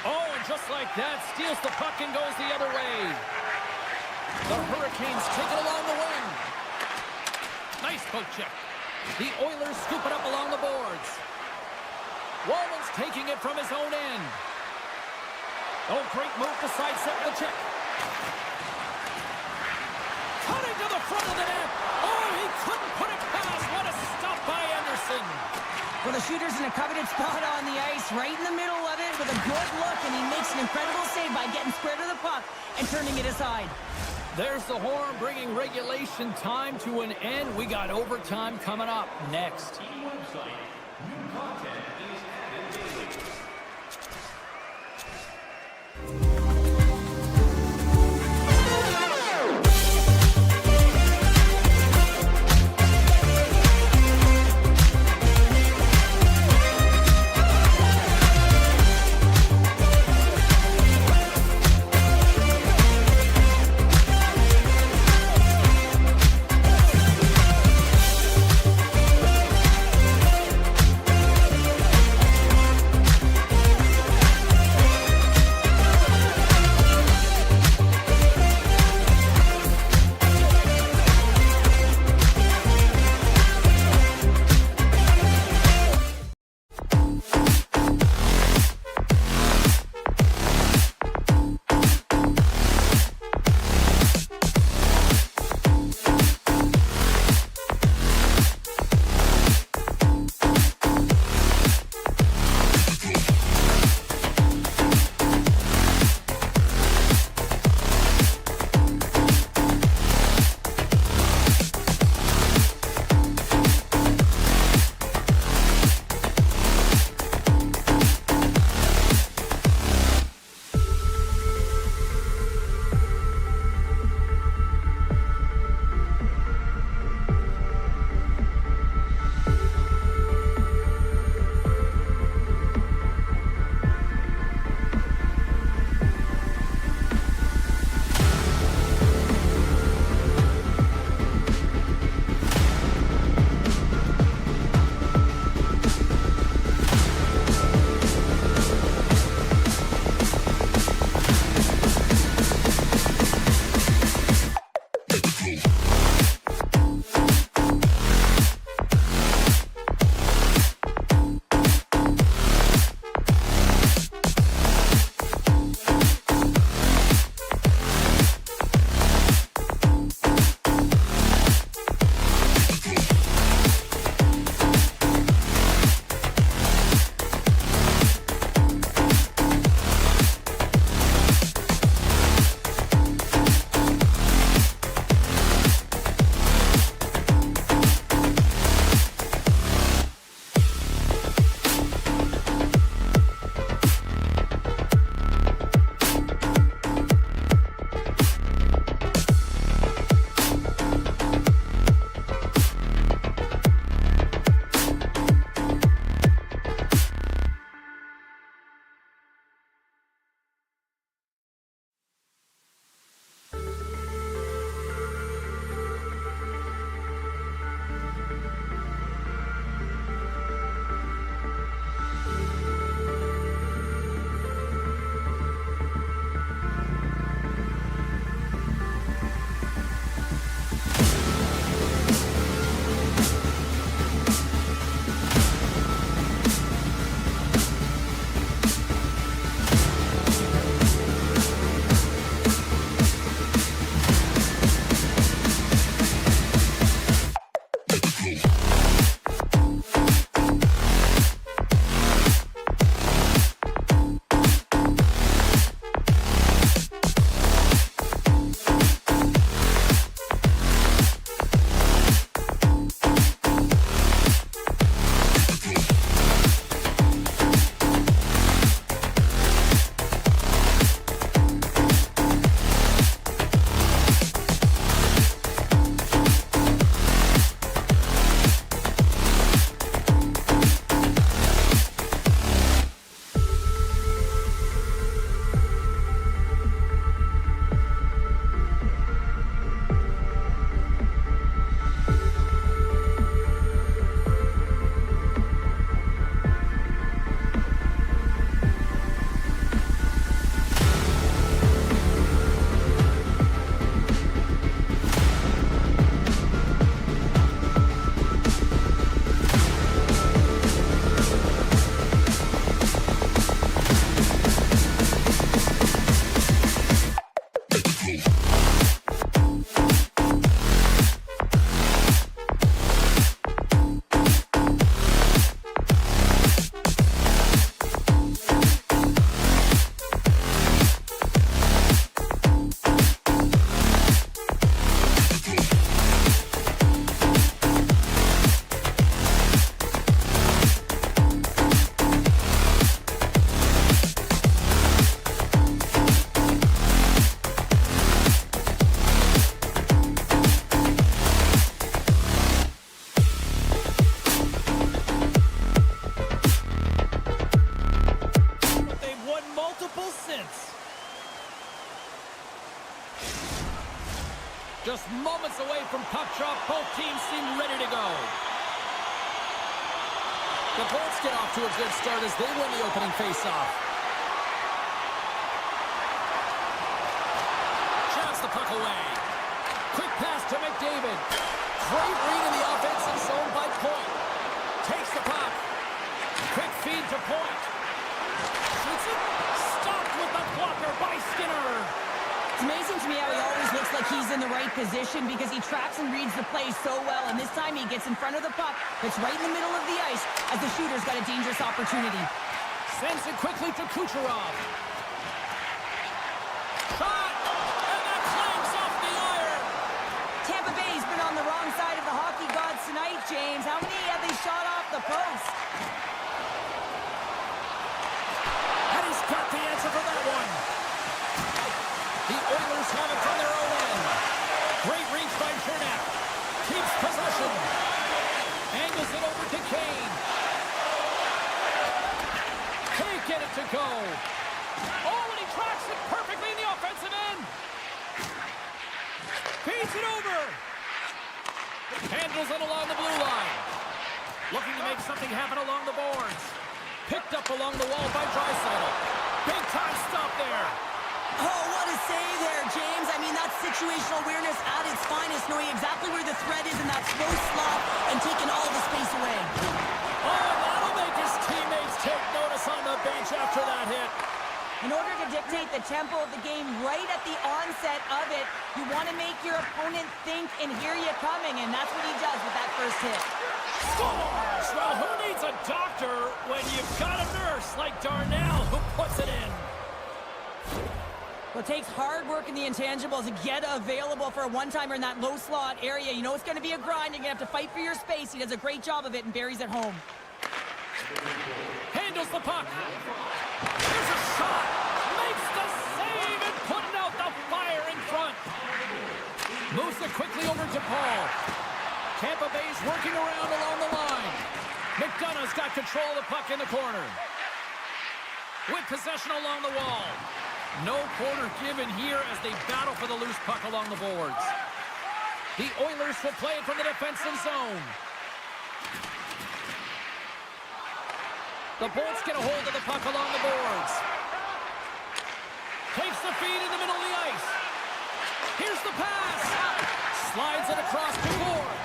Oh, and just like that, steals the puck and goes the other way. The Hurricanes take it along the wing. Nice poke check. The Oilers scoop it up along the boards. Wallman's taking it from his own end. Oh, great move to sidestep the check. Cutting to the front of the net. Oh, he couldn't put it past. What a stop by Anderson. Well, the shooter's in a coveted spot on the ice, right in the middle of it with a good look, and he makes an incredible save by getting square to the puck and turning it aside. There's the horn bringing regulation time to an end. We got overtime coming up next. Team website, new content is added daily. teams seem ready to go. The Bolts get off to a good start as they win the opening faceoff. Shots the puck away. Quick pass to McDavid. Great read in the offensive zone by Point. Takes the puck. Quick feed to Point. Shoots it. Stopped with the blocker by Skinner. It's amazing to me how he always looks like he's in the right position because he tracks and reads the play so well. And this time he gets in front of the puck. It's right in the middle of the ice as the shooter's got a dangerous opportunity. Sends it quickly to Kucherov. Shot! And that clanks off the iron. Tampa Bay's been on the wrong side of the hockey gods tonight, James. How many have they shot off the post? And he's got the answer for that one. The Oilers have it from their own end. Great reach by Chernak. Keeps possession. Angles it over to Kane. Can't get it to go. Oh, and he tracks it perfectly in the offensive end. Feeds it over. Handles it along the blue line. Looking to make something happen along the boards. Picked up along the wall by Draisaitl. Big time stop there. Oh, what a save there, James. I mean, that's situational awareness at its finest, knowing exactly where the threat is in that slow slot and taking all the space away. Oh, that'll make his teammates take notice on the bench after that hit. In order to dictate the tempo of the game right at the onset of it, you want to make your opponent think and hear you coming, and that's what he does with that first hit. Scores! Well, who needs a doctor when you've got a nurse like Darnell who puts it in? Well, it takes hard work in the intangibles to get available for a one-timer in that low slot area. You know it's going to be a grind. You're going to have to fight for your space. He does a great job of it and buries it home. Handles the puck. Here's a shot. Makes the save and putting out the fire in front. Moves it quickly over to Paul. Tampa Bay's working around along the line. McDonough's got control of the puck in the corner. With possession along the wall. No corner given here as they battle for the loose puck along the boards. The Oilers will play it from the defensive zone. The Bolts get a hold of the puck along the boards. Takes the feed in the middle of the ice. Here's the pass. Slides it across the board.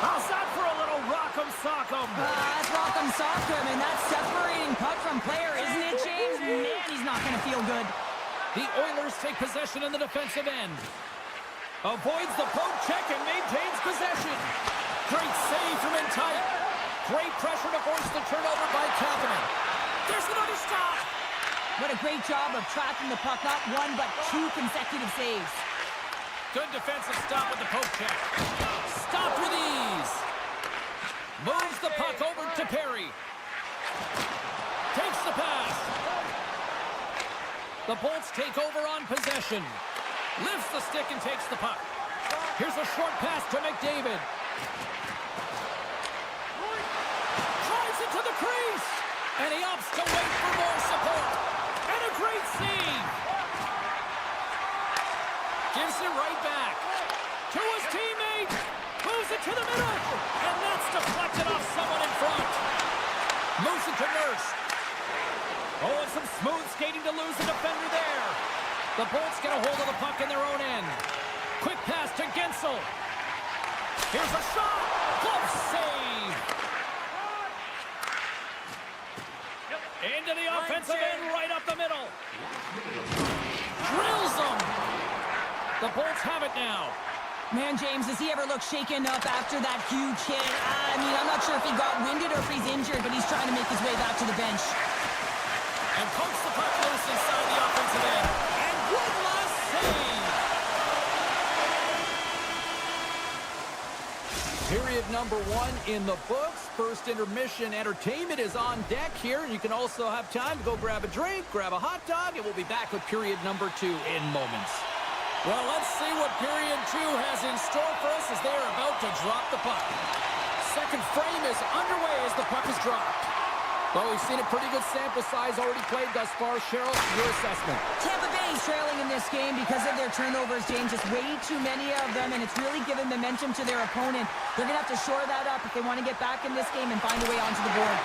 How's that for a little rock'em sock'em? That's rock'em sock'em, and that's separating puck from player, isn't it, James? Man, he's not going to feel good. The Oilers take possession in the defensive end. Avoids the poke check and maintains possession. Great save from in tight. Great pressure to force the turnover by Kapanen. There's another stop. What a great job of tracking the puck. Not one, but two consecutive saves. Good defensive stop with the poke check. Stop with ease. Moves the puck over to Perry. Takes the pass. The Bolts take over on possession. Lifts the stick and takes the puck. Here's a short pass to McDavid. Drives it to the crease. And he opts to wait for more support. And a great save. Gives it right back. To his teammate. Moves it to the middle. And that's deflected off someone in front. Moves it to Nurse. Oh, and some smooth skating to lose the defender there. The Bolts get a hold of the puck in their own end. Quick pass to Gensel. Here's a shot. Glove save. Into the offensive end, right up the middle. Drills them. The Bolts have it now. Man, James, does he ever look shaken up after that huge hit? I mean, I'm not sure if he got winded or if he's injured, but he's trying to make his way back to the bench. And pokes the puck loose inside the offensive end. And one last save. Period number 1 in the books. First intermission entertainment is on deck here. You can also have time to go grab a drink, grab a hot dog, and we'll be back with period number 2 in moments. Well, let's see what period 2 has in store for us as they are about to drop the puck. Second frame is underway as the puck is dropped. Well, we've seen a pretty good sample size already played thus far. Cheryl, your assessment. Tampa Bay is trailing in this game because of their turnovers, James. Just way too many of them, and it's really given momentum to their opponent. They're going to have to shore that up if they want to get back in this game and find a way onto the board.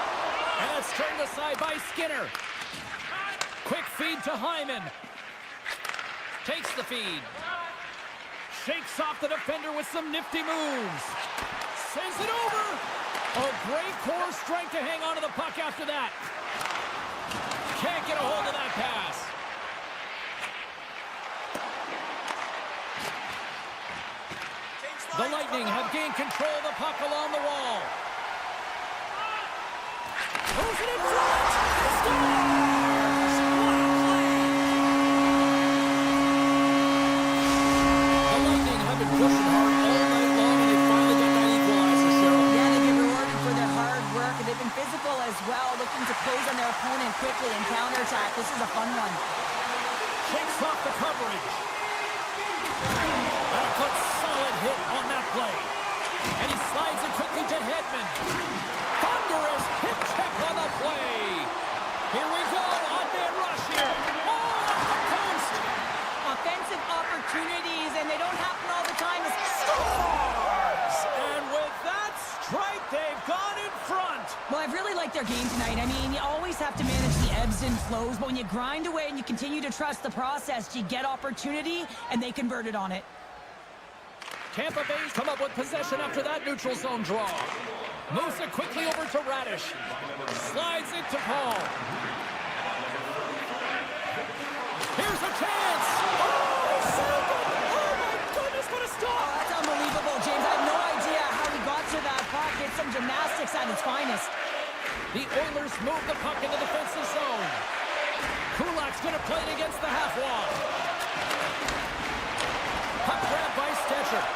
And it's turned aside by Skinner. Quick feed to Hyman. Takes the feed. Shakes off the defender with some nifty moves. Sends it over. Oh, great core strength to hang on to the puck after that. Can't get a hold of that pass. The Lightning have gained control of the puck along the wall. Moves it in front. Scores! The Lightning have been pushing hard all night long, and they finally got that equalizer, Cheryl. Yeah, they've been rewarded for their hard work, and they've been physical as well, looking to close on their opponent quickly and counterattack. This is a fun one. Shakes off the coverage. And a good solid hit on that play. And he slides it quickly to Hedman. Thunderous hip check on the play. Here we go, on-man rush here. Oh, off the post. Offensive opportunities, and they don't happen all the time. Scores! And with that strike, they've gone in front. Well, I've really liked their game tonight. I mean, you always have to manage the ebbs and flows, but when you grind away and you continue to trust the process, you get opportunity, and they converted on it. Tampa Bay's come up with possession after that neutral zone draw. Moves it quickly over to Radish. Slides it to Paul. Here's a chance. Oh, saved it. Oh, my goodness, what a stop. Oh, that's unbelievable, James. I have no idea how he got to that puck. It's some gymnastics at its finest. The Oilers move the puck into the defensive zone. Kulak's going to play it against the half wall. Puck grab by Stetcher.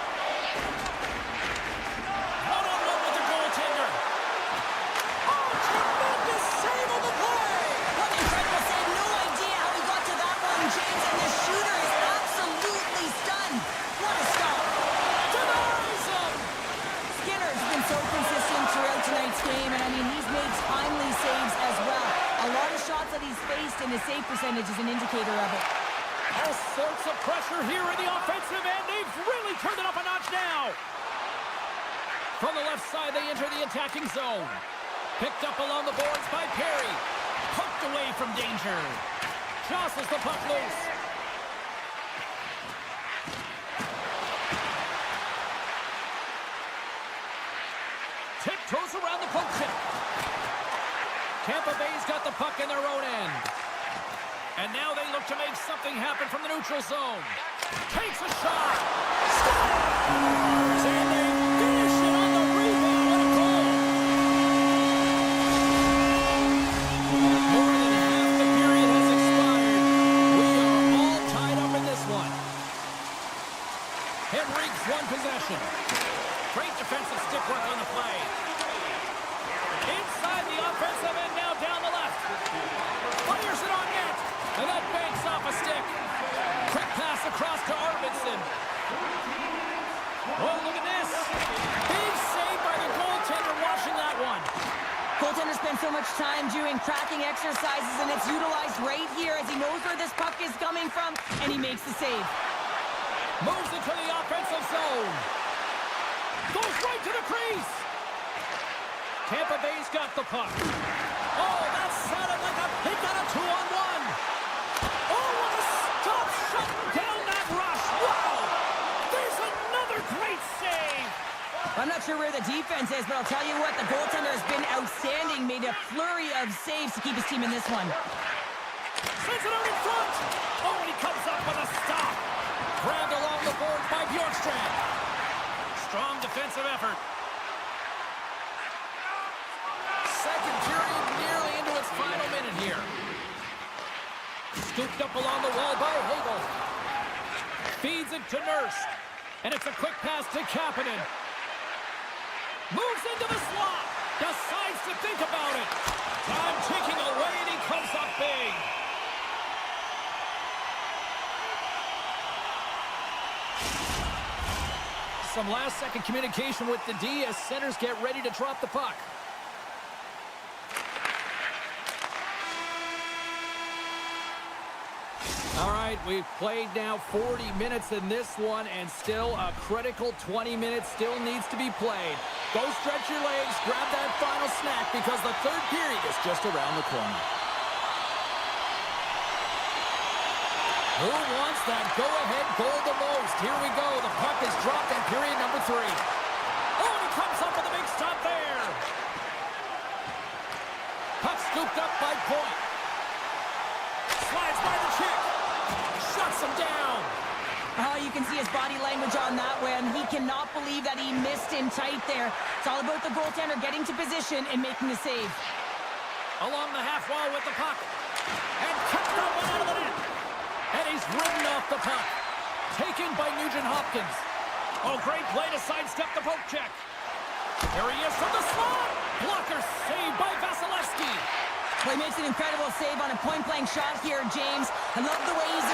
One-on-one with the goaltender. Oh, tremendous save on the play. What an incredible save. No idea how he got to that one, James, and the shooter is absolutely stunned. What a stop. Denies him. Skinner's been so consistent throughout tonight's game, and I mean, he's made timely saves as well. A lot of shots that he's faced, and his save percentage is an indicator of it. All sorts of pressure here in the offensive end. They've really turned it up a notch now. From the left side, they enter the attacking zone. Picked up along the boards by Perry. Poked away from danger. Jostles the puck loose. Tiptoes around the poke check. Tampa Bay's got the puck in their own end. And now they look to make something happen from the neutral zone. Takes a shot. Scores! And they finish it on the rebound and a goal. More than half the period has expired. We are all tied up in this one. Henrique's won possession. Great defensive stick work on the play. Inside the offensive end, now down the left. Fires it on net. And that banks off a stick. Quick pass across to Arvidsson. Oh, look at this. Big save by the goaltender watching that one. Goaltender spends so much time doing tracking exercises, and it's utilized right here as he knows where this puck is coming from, and he makes the save. Moves it to the offensive zone. Goes right to the crease. Tampa Bay's got the puck. Oh, that sounded like a pick on a 2-on-1. Oh, what a stop! Shutting down that rush. Wow! There's another great save. I'm not sure where the defense is, but I'll tell you what, the goaltender has been outstanding, made a flurry of saves to keep his team in this one. Sends it out in front. Oh, and he comes up with a stop. Grabbed along the boards by Bjorkstrand. Strong defensive effort. Second period nearly into its final minute here. Scooped up along the wall by Hagel. Feeds it to Nurse. And it's a quick pass to Kapanen. Moves into the slot. Decides to think about it. Time ticking away, and he comes up big. Some last-second communication with the D as centers get ready to drop the puck. right, we've played now 40 minutes in this one, and still a critical 20 minutes still needs to be played. Go stretch your legs, grab that final snack, because the third period is just around the corner. Who wants that go-ahead goal the most? Here we go. The puck is dropped in period number 3. Oh, and he comes up with a big stop there. Puck scooped up by Point. Slides by the chick. Shuts him down. Oh, you can see his body language on that one. He cannot believe that he missed in tight there. It's all about the goaltender getting to position and making the save. Along the half wall with the puck. And cuts that one out of the net. And he's ridden off the puck. Taken by Nugent Hopkins. Oh, great play to sidestep the poke check. There he is from the slot. Blocker saved by Vasilevsky. Well, he makes an incredible save on a point-blank shot here, James. I love the way he's...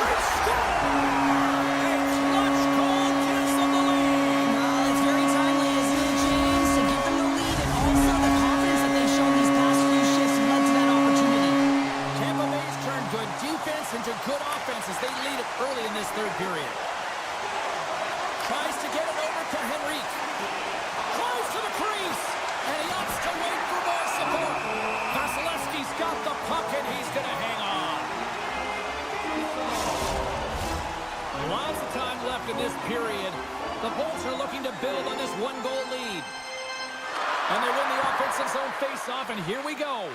Clutch goal gives them the lead. It's very timely, isn't it, James? To give them the lead, and also the confidence that they've shown these past few shifts led to that opportunity. Tampa Bay's turned good defense into good offense as they lead it early in this third period. Tries to get it over to Henrique. Drives to the crease. And he opts to wait for more support. Vasilevsky's got the puck, and he's going to hang on. Lots of time left in this period. The Bolts are looking to build on this one-goal lead. And they win the offensive zone face-off, and here we go.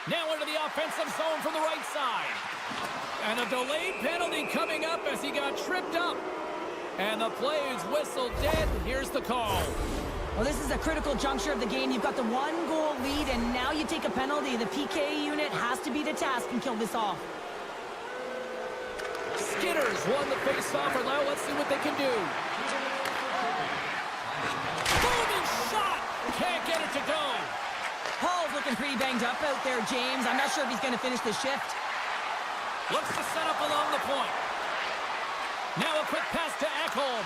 Now into the offensive zone from the right side. And a delayed penalty coming up as he got tripped up. And the play is whistled dead. Here's the call. Well, this is a critical juncture of the game. You've got the one-goal lead, and now you take a penalty. The PK unit has to be the task and kill this off. Skitters won the face-off, and now let's see what they can do. Booming shot! Can't get it to go. Hall's looking pretty banged up out there, James. I'm not sure if he's going to finish the shift. Looks to set up along the point. Now a quick pass to Ekholm.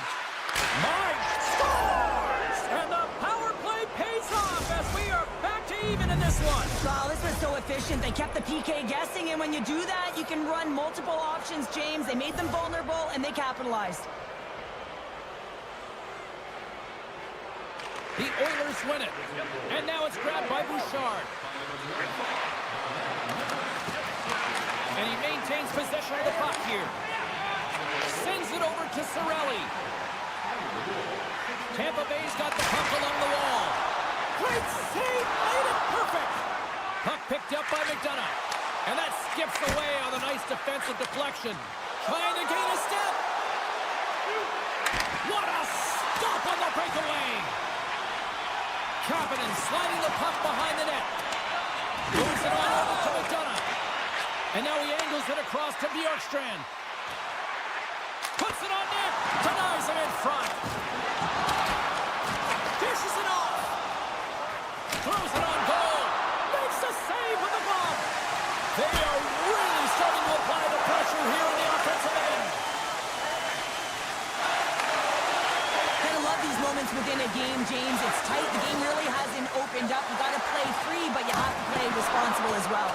Mark scores! And the power play pays off as we are back to even in this one. Wow, this was so efficient. They kept the PK guessing, and when you do that, you can run multiple options, James. They made them vulnerable, and they capitalized. The Oilers win it. And now it's grabbed by Bouchard. And he maintains possession of the puck here. Sends it over to Cirelli. Tampa Bay's got the puck along the wall. Great save, made it perfect. Puck picked up by McDonough. And that skips away on a nice defensive deflection. Trying to gain a step. What a stop on the breakaway. Kapanen sliding the puck behind the net. Moves it on over to McDonough. And now he angles it across to Bjorkstrand. Puts it on net. Denies him in front. Dishes it off. Throws it on goal. Makes the save with the glove. They are really starting to apply the pressure here in the offensive end. Kind of love these moments within a game, James. It's tight. The game really hasn't opened up. You got to play free, but you have to play responsible as well.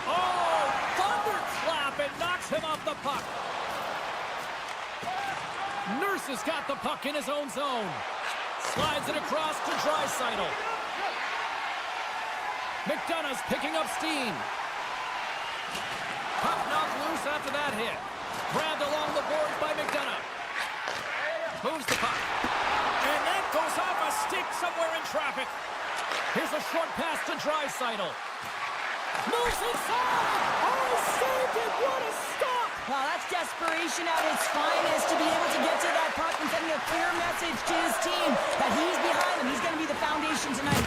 Oh, thunderclap, and knocks him off the puck. Nurse has got the puck in his own zone. Slides it across to Draisaitl. McDonough's picking up steam. Puck knocked loose after that hit. Grabbed along the boards by McDonough. Moves the puck. And that goes off a stick somewhere in traffic. Here's a short pass to Draisaitl. Moves inside! Oh, saved it! What a stop! Well, that's desperation at its finest to be able to get to that puck and sending a clear message to his team that he's behind him. He's going to be the foundation tonight.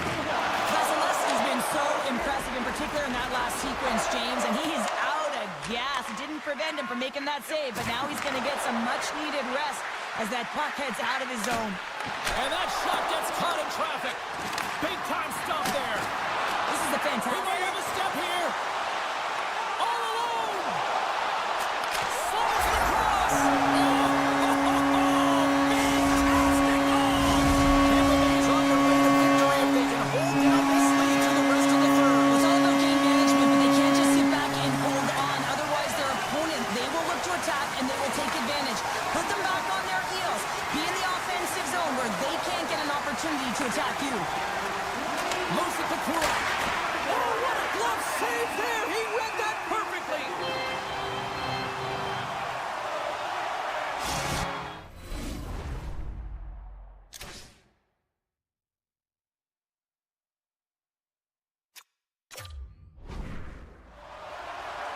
Vasilevsky's been so impressive, in particular in that last sequence, James, and he is out of gas. It didn't prevent him from making that save, but now he's going to get some much-needed rest as that puck heads out of his zone. And that shot gets caught in traffic. Big-time stop there. This is a fantastic... He might have a step here. All alone. Slides it across. Fantastic goal. Tampa Bay's on their way to victory if they can hold down this lead to the rest of the third. It's all about game management, but they can't just sit back and hold on. opportunity to attack you. Moves it to Kura. Oh, what a glove save there! He read that perfectly!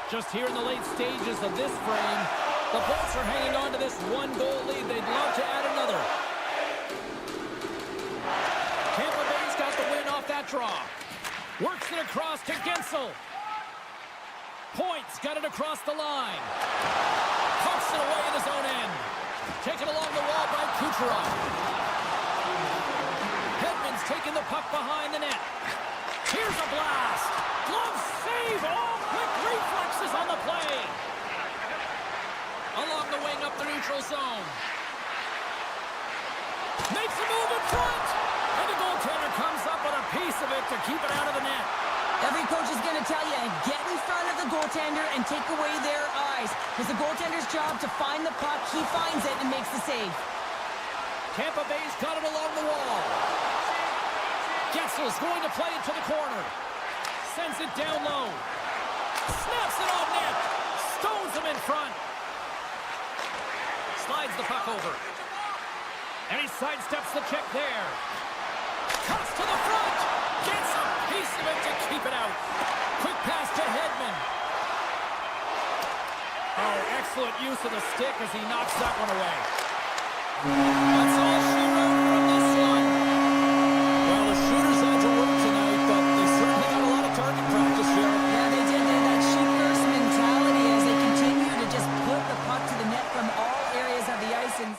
Just here in the late stages of this frame, the Bolts are hanging on to this one-goal lead. They'd love to add another. Tampa Bay's got the win off that draw. Works it across to Gensel. Points got it across the line. Pucks it away in his own end. Taken along the wall by Kucherov. Hedman's taking the puck behind the net. Here's a blast. Glove save. Oh, quick reflexes on the play. Along the wing up the neutral zone. Makes a move in front. And the goaltender comes up with a piece of it to keep it out of the net. Every coach is going to tell you, get in front of the goaltender and take away their eyes. It's the goaltender's job to find the puck. He finds it and makes the save. Tampa Bay's got it along the wall. Getzel's going to play it to the corner. Sends it down low. Snaps it on net. Stones him in front. Slides the puck over. And he sidesteps the check there. Cuts to the front. Gets a piece of it to keep it out. Quick pass to Hedman. Oh, excellent use of the stick as he knocks that one away. That's all she wrote from this one. Well, the shooters had to work tonight, but they certainly got a lot of target practice here. Yeah, they did. They had that shoot-first mentality as they continue to just put the puck to the net from all areas of the ice. And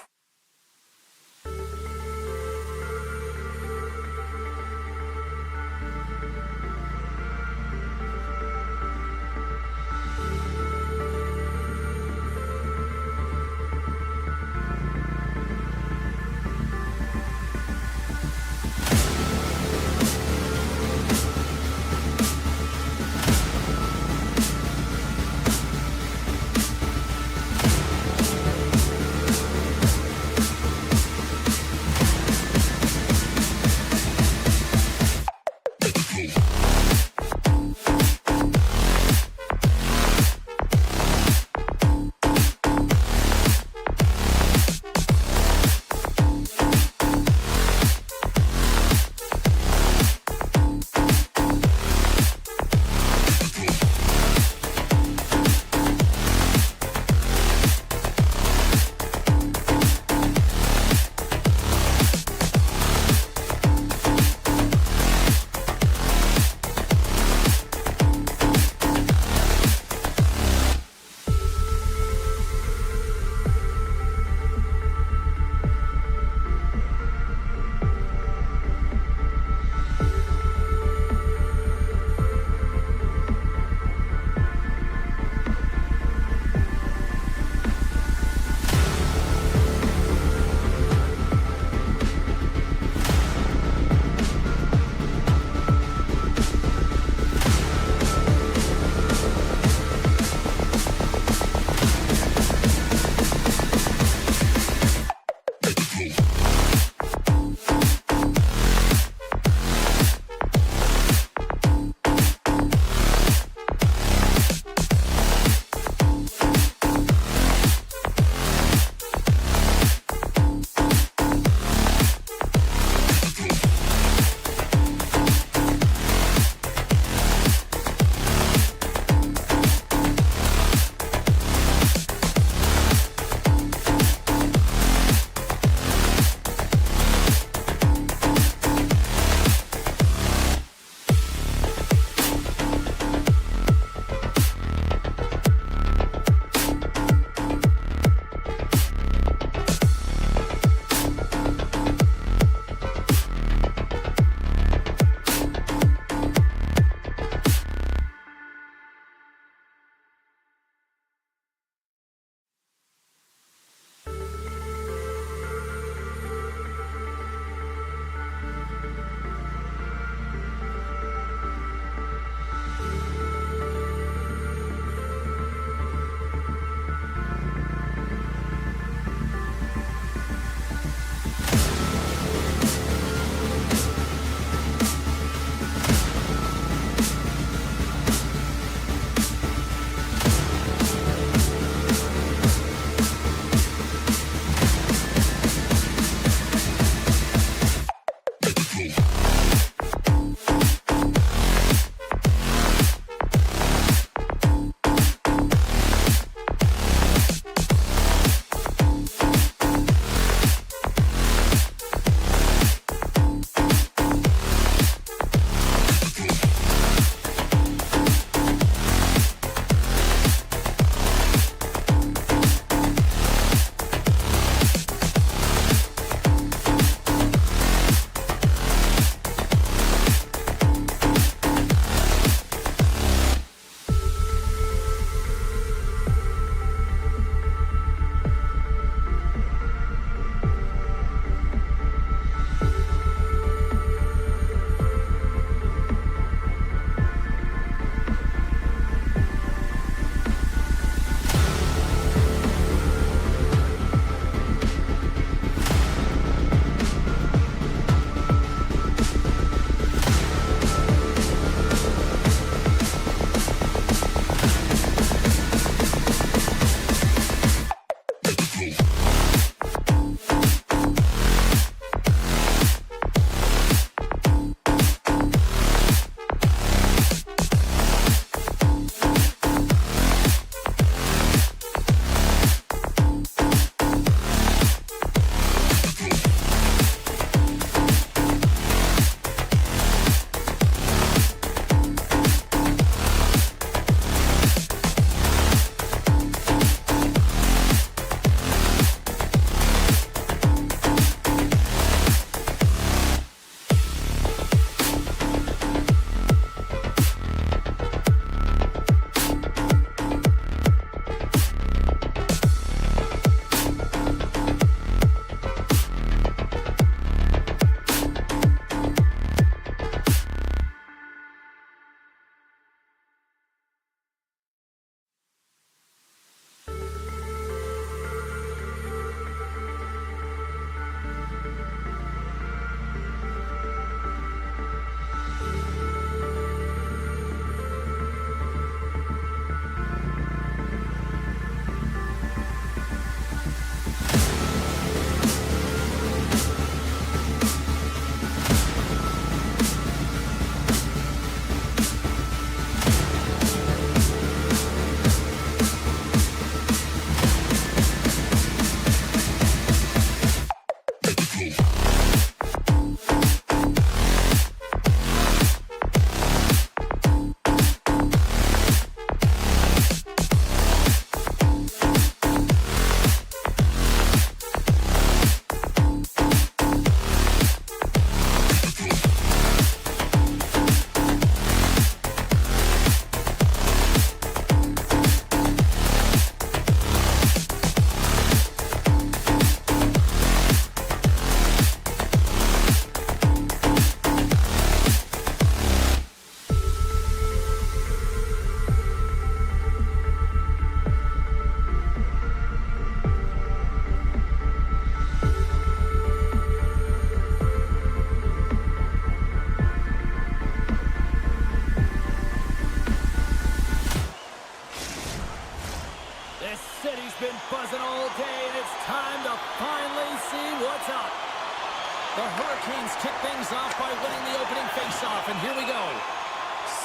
The Hurricanes kick things off by winning the opening faceoff, and here we go.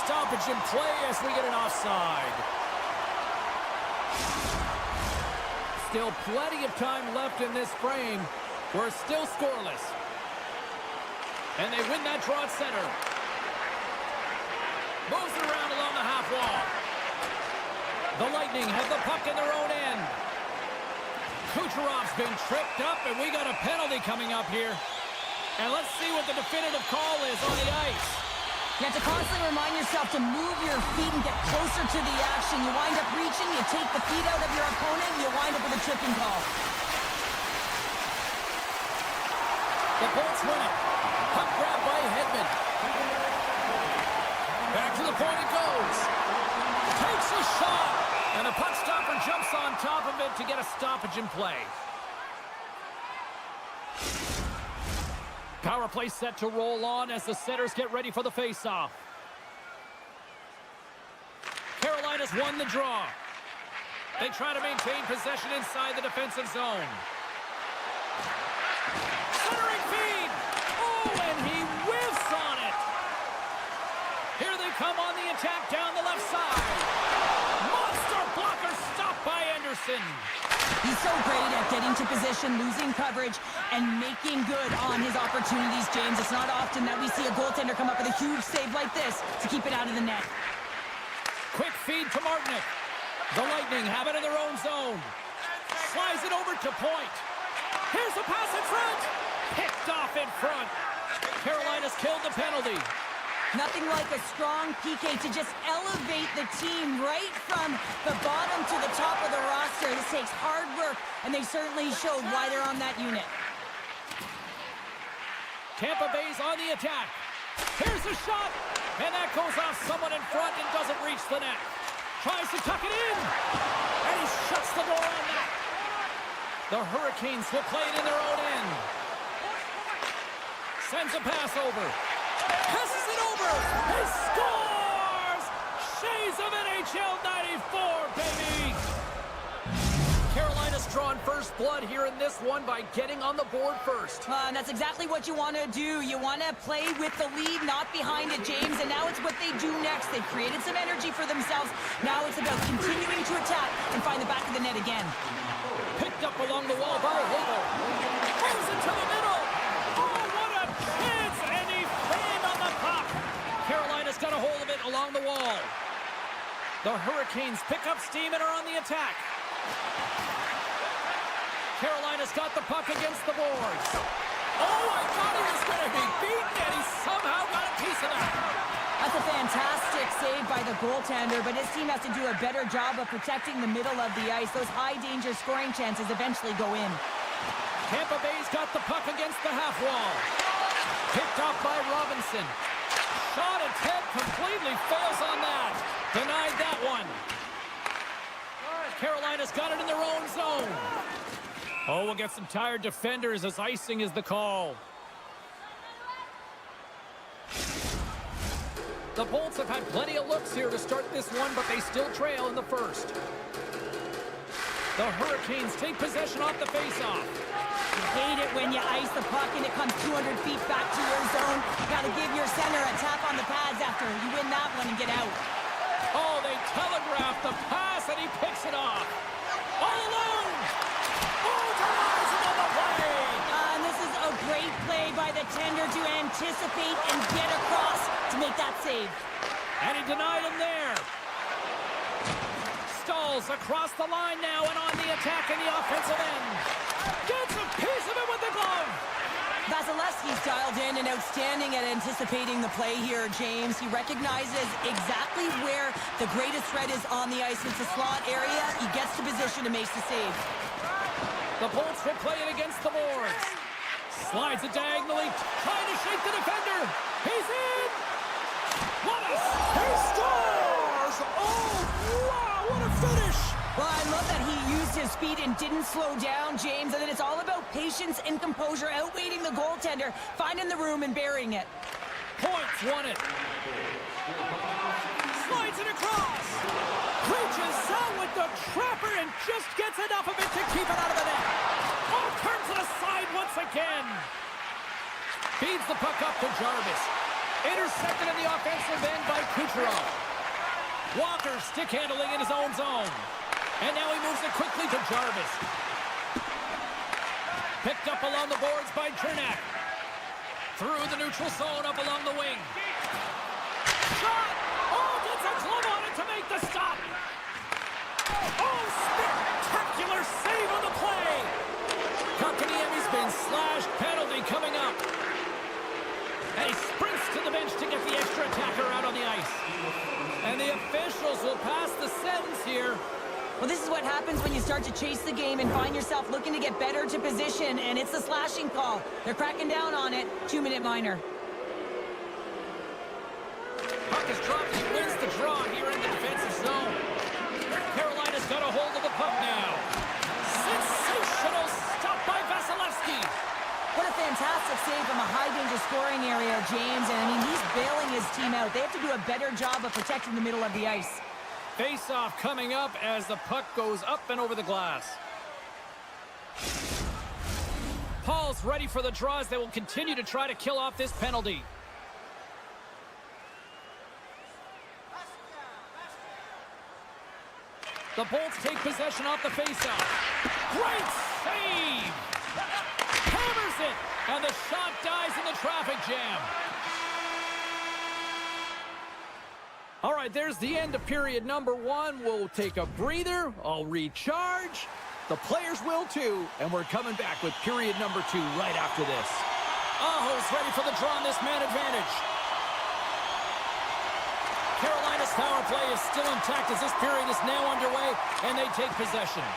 Stoppage in play as we get an offside. Still plenty of time left in this frame. We're still scoreless. And they win that draw at center. Moves it around along the half wall. The Lightning have the puck in their own end. Kucherov's been tripped up, and we got a penalty coming up here. And let's see what the definitive call is on the ice. You have to constantly remind yourself to move your feet and get closer to the action. You wind up reaching, you take the feet out of your opponent, and you wind up with a tripping call. The Bolts win it. Puck grab by Hedman. Back to the point it goes. Takes a shot. And the puck stopper jumps on top of it to get a stoppage in play. Power play set to roll on as the setters get ready for the faceoff. Carolina's won the draw. They try to maintain possession inside the defensive zone. Centering feed. Oh, and he whiffs on it. Here they come on the attack down the left side. Monster blocker stopped by Anderson. He's so great at getting to position, losing coverage, and making good on his opportunities, James. It's not often that we see a goaltender come up with a huge save like this to keep it out of the net. Quick feed to Martinic. The Lightning have it in their own zone. Slides it over to point. Here's the pass in front. Picked off in front. Carolina's killed the penalty. Nothing like a strong PK to just elevate the team right from the bottom to the top of the roster. This takes hard work, and they certainly showed why they're on that unit. Tampa Bay's on the attack. Here's a shot, and that goes off someone in front and doesn't reach the net. Tries to tuck it in, and he shuts the door on that. The Hurricanes will play it in their own end. Sends a pass over. Passes it over. He scores! Shades of NHL 94, baby! Carolina's drawn first blood here in this one by getting on the board first. And that's exactly what you want to do. You want to play with the lead, not behind it, James. And now it's what they do next. They've created some energy for themselves. Now it's about continuing to attack and find the back of the net again. Picked up along the wall by Limbo. Throws it to the middle. Oh, what a chance! And he fanned on the puck. Carolina's got a hold of it along the wall. The Hurricanes pick up steam and are on the attack. Carolina's got the puck against the boards. Oh, I thought he was going to be beaten, and he somehow got a piece of that. That's a fantastic save by the goaltender, but his team has to do a better job of protecting the middle of the ice. Those high-danger scoring chances eventually go in. Tampa Bay's got the puck against the half wall. Picked off by Robinson. Shot attempt completely fails on that. Denied that one. Carolina's got it in their own zone. Oh, we'll get some tired defenders as icing is the call. The Bolts have had plenty of looks here to start this one, but they still trail in the first. The Hurricanes take possession off the faceoff. You hate it when you ice the puck and it comes 200 feet back to your zone. You got to give your center a tap on the pads after you win that one and get out. Oh, they telegraph the pass, and he picks it off. All alone! Oh, denies him on the play! And this is a great play by the tender to anticipate and get across to make that save. And he denied him there. Stalls across the line now and on the attack in the offensive end. Gets a piece of it with the glove. Vasilevsky's dialed in and outstanding at anticipating the play here, James. He recognizes exactly where the greatest threat is on the ice. It's the slot area. He gets to position and makes the save. The Bolts will play it against the boards. Slides it diagonally, trying to shake the defender. He's in! What a... He scores! Oh, wow, what a finish! Well, I love that he used his speed and didn't slow down, James. And then it's all about patience and composure, outweighing the goaltender, finding the room and burying it. Points won it. Slides it across. Reaches out with the trapper and just gets enough of it to keep it out of the net. Oh, turns it aside once again. Feeds the puck up to Jarvis. Intercepted in the offensive end by Kucherov. Walker stick handling in his own zone. And now he moves it quickly to Jarvis. Picked up along the boards by Cernak. Through the neutral zone up along the wing. Shot! Oh, gets a glove on it to make the stop. Oh, spectacular save on the play. Kotkaniemi's been slashed. Penalty coming up. And he sprints to the bench to get the extra attacker out on the ice. And the officials will pass the sentence here. Well, this is what happens when you start to chase the game and find yourself looking to get better to position, and it's a slashing call. They're cracking down on it. 2-minute minor. Puck is dropped. He wins the draw here in the defensive zone. Carolina's got a hold of the puck now. Sensational stop by Vasilevsky. What a fantastic save from a high-danger scoring area, James. And, I mean, he's bailing his team out. They have to do a better job of protecting the middle of the ice. Face-off coming up as the puck goes up and over the glass. Paul's ready for the draw as they will continue to try to kill off this penalty. The Bolts take possession off the face-off. Great save! Hammers it! And the shot dies in the traffic jam. All right, there's the end of period number 1. We'll take a breather. I'll recharge. The players will too. And we're coming back with period number 2 right after this. Aho's ready for the draw on this man advantage. Carolina's power play is still intact as this period is now underway, and they take possession.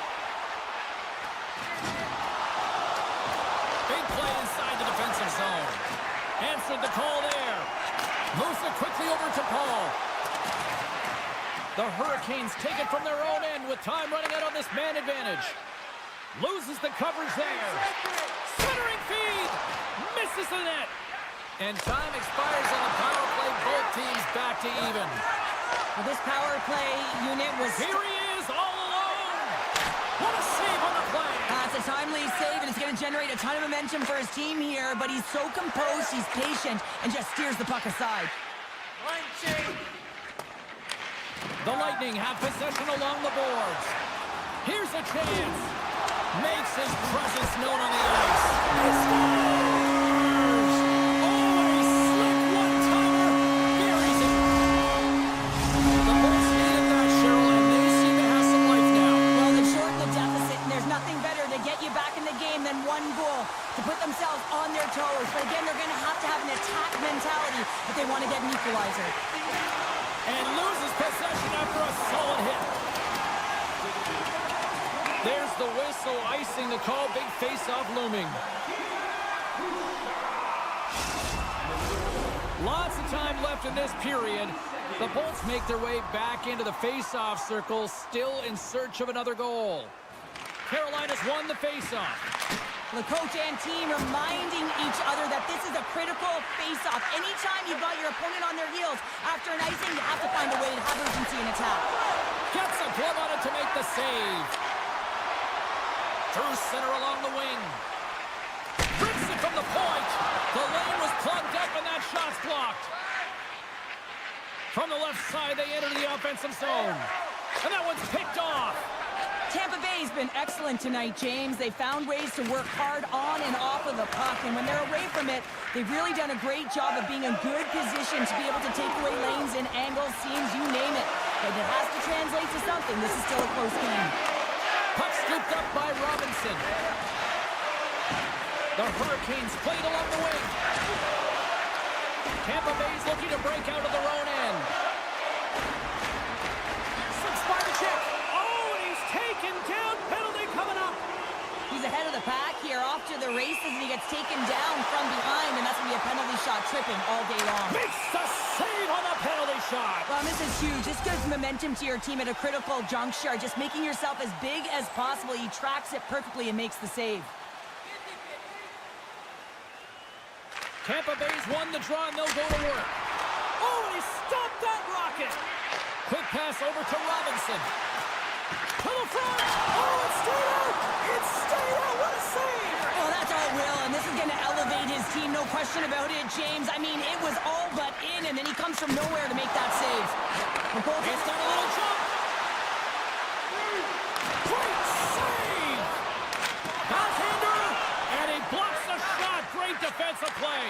Big play inside the defensive zone. Answered the call there. Moves it quickly over to Paul. The Hurricanes take it from their own end with time running out on this man advantage. Loses the coverage there. Centering feed. Misses the net. And time expires on the power play. Both teams back to even. Well, this power play unit was... Here he is, all alone. What a save on the play. It's a timely save, and it's going to generate a ton of momentum for his team here, but he's so composed, he's patient, and just steers the puck aside. The Lightning have possession along the boards. Here's a chance. Makes his presence known on the ice. He scores! Oh, a slick one-timer. Buries it. The Bolts needed that, Cheryl, and they seem to have some life now. Well, they've shortened the deficit, and there's nothing better to get you back in the game than one goal to put themselves on their toes. But again, they're going to have an attack mentality if they want to get an equalizer. And loses possession after a solid hit. There's the whistle, icing the call. Big face-off looming. Lots of time left in this period. The Bolts make their way back into the face-off circle, still in search of another goal. Carolina's won the face-off. The coach and team reminding each other that this is a critical face-off. Anytime you've got your opponent on their heels after an icing, you have to find a way to have urgency in attack. Gets a glove on it to make the save. Through center along the wing. Rips it from the point. The lane was plugged up and that shot's blocked. From the left side, they enter the offensive zone. And that one's picked off. Tampa Bay's been excellent tonight, James. They found ways to work hard on and off of the puck, and when they're away from it, they've really done a great job of being in good position to be able to take away lanes and angles, seams, you name it. But it has to translate to something. This is still a close game. Puck scooped up by Robinson. The Hurricanes played along the wing. Tampa Bay's looking to break out of their own end. Spartacek. Oh, and he's taken down. Penalty coming up. He's ahead of the pack here, off to the races, and he gets taken down from behind, and that's going to be a penalty shot tripping all day long. Makes the save on the penalty shot. Well, this is huge. This gives momentum to your team at a critical juncture. Just making yourself as big as possible. He tracks it perfectly and makes the save. Tampa Bay's won the draw, and they'll go to work. Oh, and he stopped that rocket. Quick pass over to Robinson. To the front. Oh, it stayed out. It stayed out. What a save. Oh, that's a will, and this is going to elevate his team, no question about it, James. I mean, it was all but in, and then he comes from nowhere to make that save. He's done a little jump. Great save! Backhander, and he blocks the shot. Great defensive play.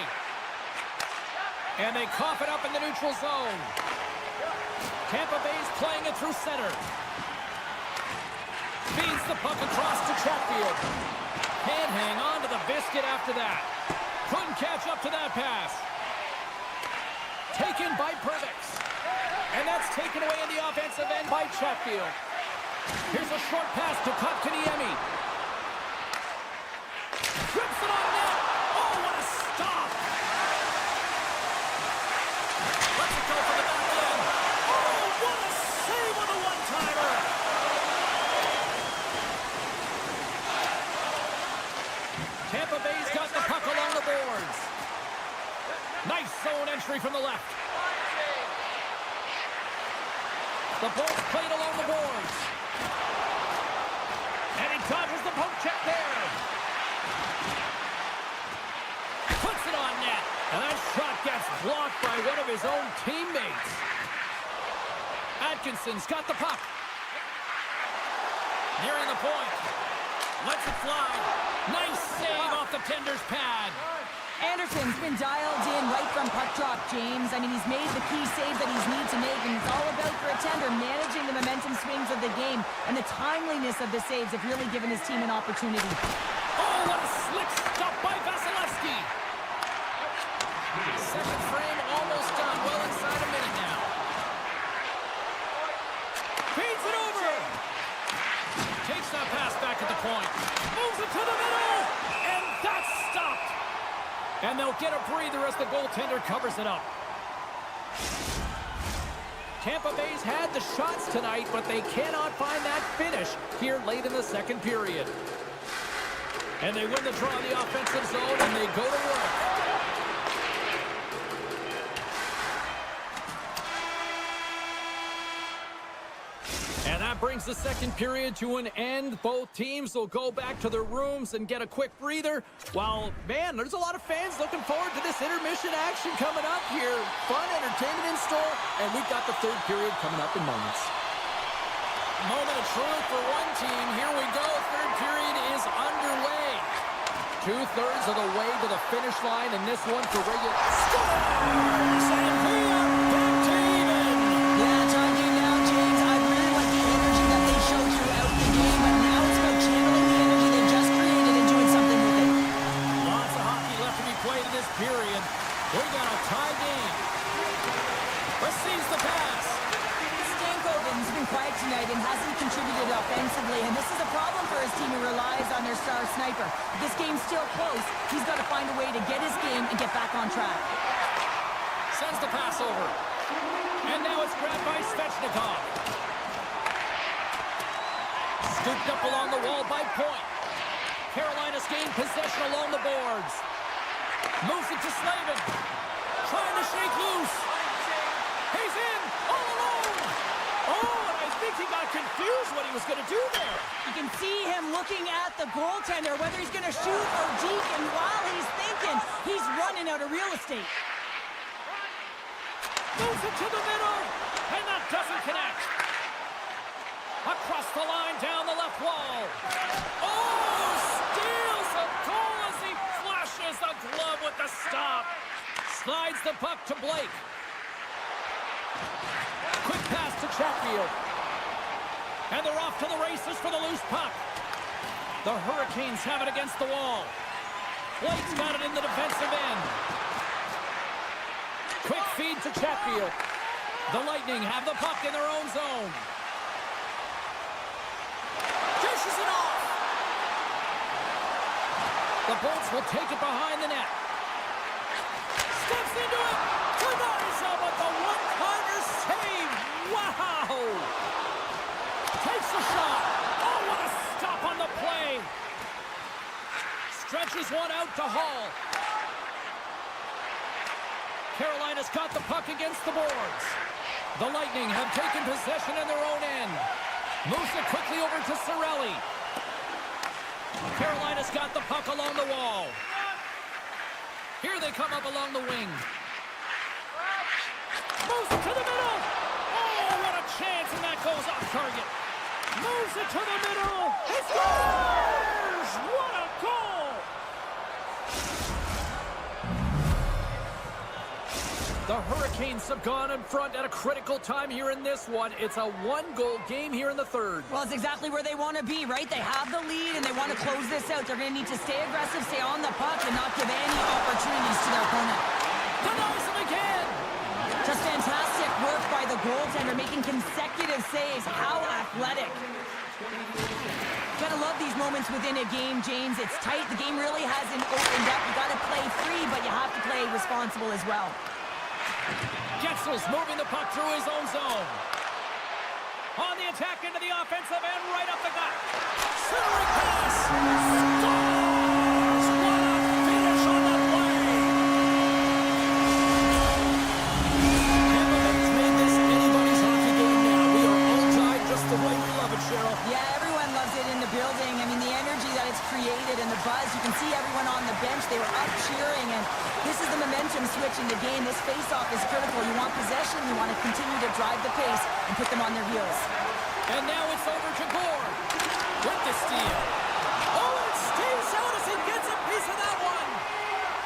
And they cough it up in the neutral zone. Tampa Bay's playing it through center. Feeds the puck across to Chatfield. Can't hang on to the biscuit after that. Couldn't catch up to that pass. Taken by Purvix. And that's taken away in the offensive end by Chatfield. Here's a short pass to Kotkaniemi. Trips it on net. Oh, what a stop. Let's it go for the back end. Oh, what a save on the one-timer. Tampa Bay's got the puck along the boards. Nice zone entry from the left. The ball's played along the boards. And he dodges the poke check there. Puts it on net. And that shot gets blocked by one of his own teammates. Atkinson's got the puck. Nearing the point. Lets it fly. Nice save off the tender's pad. Anderson's been dialed in right from puck drop, James. I mean, he's made the key save that he's needed to make, and it's all about for a tender managing the momentum swings of the game, and the timeliness of the saves have really given his team an opportunity. Oh, what a slick stop by Vasilevsky. Second frame almost done. Well inside a minute now. Feeds it over. Takes that pass back at the point. Moves it to the middle. And that's stopped. And they'll get a breather as the goaltender covers it up. Tampa Bay's had the shots tonight, but they cannot find that finish here late in the second period. And they win the draw in the offensive zone, and they go to work. And that brings the second period to an end. Both teams will go back to their rooms and get a quick breather. While, man, there's a lot of fans looking forward to this intermission action coming up here. Fun entertainment in store, and we've got the third period coming up in moments. Moment of truth for one team. Here we go. Third period is underway. 2/3 of the way to the finish line, and this one for regular. Scores! And we are back to even. Yeah, talking now, James. I really like the energy that they show throughout the game, but now it's about channeling the energy they just created and doing something with it. Lots of hockey left to be played in this period. We got a tie game. Receives the pass. Stankoven's been quiet tonight and hasn't contributed offensively, and this is a problem for his team who relies on their star sniper. If this game's still close, he's got to find a way to get his game and get back on track. Sends the pass over. And now it's grabbed by Svechnikov. Scooped up along the wall by Point. Carolina's gained possession along the boards. Moves it to Slavin. Trying to shake loose. He's in, all alone. Oh, and I think he got confused what he was going to do there. You can see him looking at the goaltender, whether he's going to shoot or deke, and while he's thinking, he's running out of real estate. Moves it to the middle, and that doesn't connect. Across the line, down the left wall. Oh, steals a goal as he flashes the glove with the stop. Slides the puck to Blake. Quick pass to Chatfield. And they're off to the races for the loose puck. The Hurricanes have it against the wall. Blake's got it in the defensive end. Quick feed to Chatfield. The Lightning have the puck in their own zone. Dishes it off. The Bolts will take it behind the net. Steps into it. Denies him with the one-timer save. Wow. Takes the shot. Oh, what a stop on the play. Stretches one out to Hall. Carolina's got the puck against the boards. The Lightning have taken possession in their own end. Moves it quickly over to Cirelli. Carolina's got the puck along the wall. Here they come up along the wing. Moves it to the middle. Oh, what a chance, and that goes off target. Moves it to the middle. He scores! What a goal! The Hurricanes have gone in front at a critical time here in this one. It's a one-goal game here in the third. Well, it's exactly where they want to be, right? They have the lead, and they want to close this out. They're going to need to stay aggressive, stay on the puck, and not give any opportunities to their opponent. Denies him again! Just fantastic work by the goaltender, making consecutive saves. How athletic. Gotta love these moments within a game, James. It's tight. The game really hasn't opened up. You gotta play free, but you have to play responsible as well. Getzel's moving the puck through his own zone. On the attack into the offensive end, right up the gut. Centering pass! Scores! What a finish on the play! Tampa Bay's made this anybody's hockey game now. We are all tied just the way we love it, Cheryl. Yeah, everyone loves it in the building. I mean, the energy that it's created and the buzz. You can see everyone on the bench. They were up cheering, and this is the momentum switch in the game. This face-off is critical. You want possession. You want to continue to drive the pace and put them on their heels. And now it's over to Gore with the steal. Oh, and it stays out as he gets a piece of that one.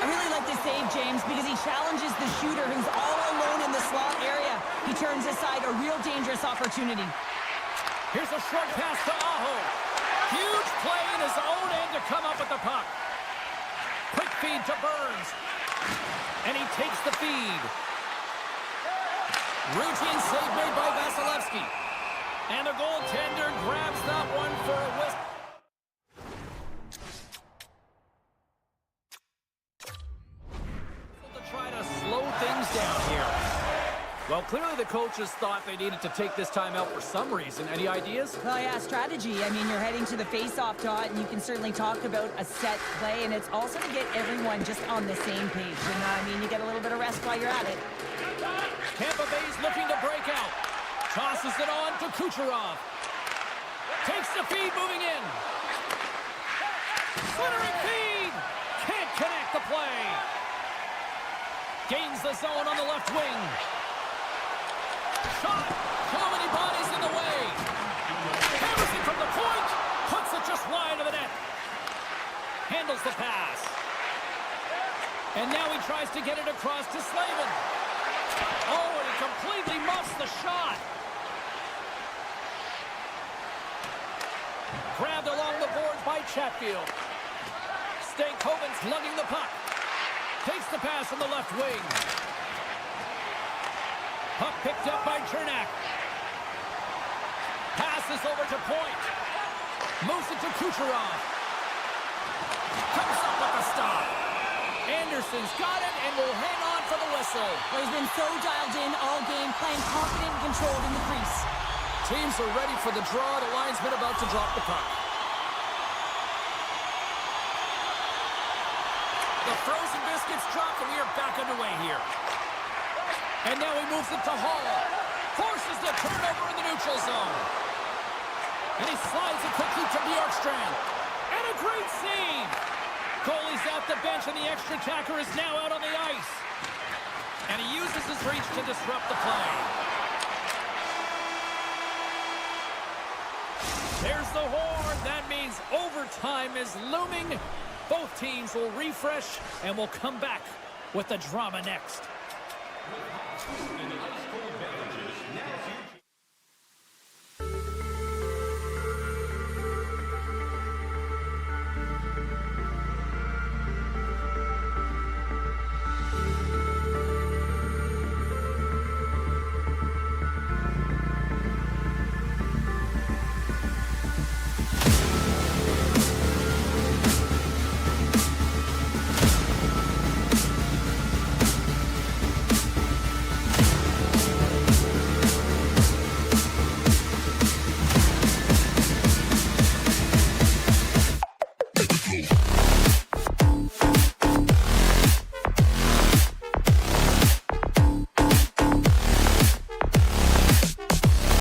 I really like this save, James, because he challenges the shooter who's all alone in the slot area. He turns aside a real dangerous opportunity. Here's a short pass to Aho. Huge play in his own end to come up with the puck. Quick feed to Burns. And he takes the feed. Routine save made by Vasilevsky. And the goaltender grabs that one for a whistle. To try to slow things down here. Well, clearly the coaches thought they needed to take this time out for some reason. Any ideas? Well, yeah, strategy. I mean, you're heading to the face-off dot, and you can certainly talk about a set play, and it's also to get everyone just on the same page. And, I mean, you get a little bit of rest while you're at it. Tampa Bay's looking to break out. Tosses it on to Kucherov. Takes the feed, moving in. Centering feed. Can't connect the play. Gains the zone on the left wing. Shot. Too many bodies in the way. Hammers it from the point. Puts it just wide of the net. Handles the pass. And now he tries to get it across to Slavin. Oh, and he completely muffs the shot. Grabbed along the boards by Chatfield. Stankoven's lugging the puck. Takes the pass from the left wing. Puck picked up by Chernak. Passes over to Point. Moves it to Kucherov. Comes up with a stop. Anderson's got it and will hang on for the whistle. Well, he's been so dialed in all game, playing confident and controlled in the crease. Teams are ready for the draw. The linesman about to drop the puck. The frozen biscuits drop, and we are back underway here. And now he moves it to Hall. Forces the turnover in the neutral zone. And he slides it quickly to Bjorkstrand. And a great save. Goalie's out the bench, and the extra attacker is now out on the ice. And he uses his reach to disrupt the play. There's the horn. That means overtime is looming. Both teams will refresh, and we'll come back with the drama next. In high school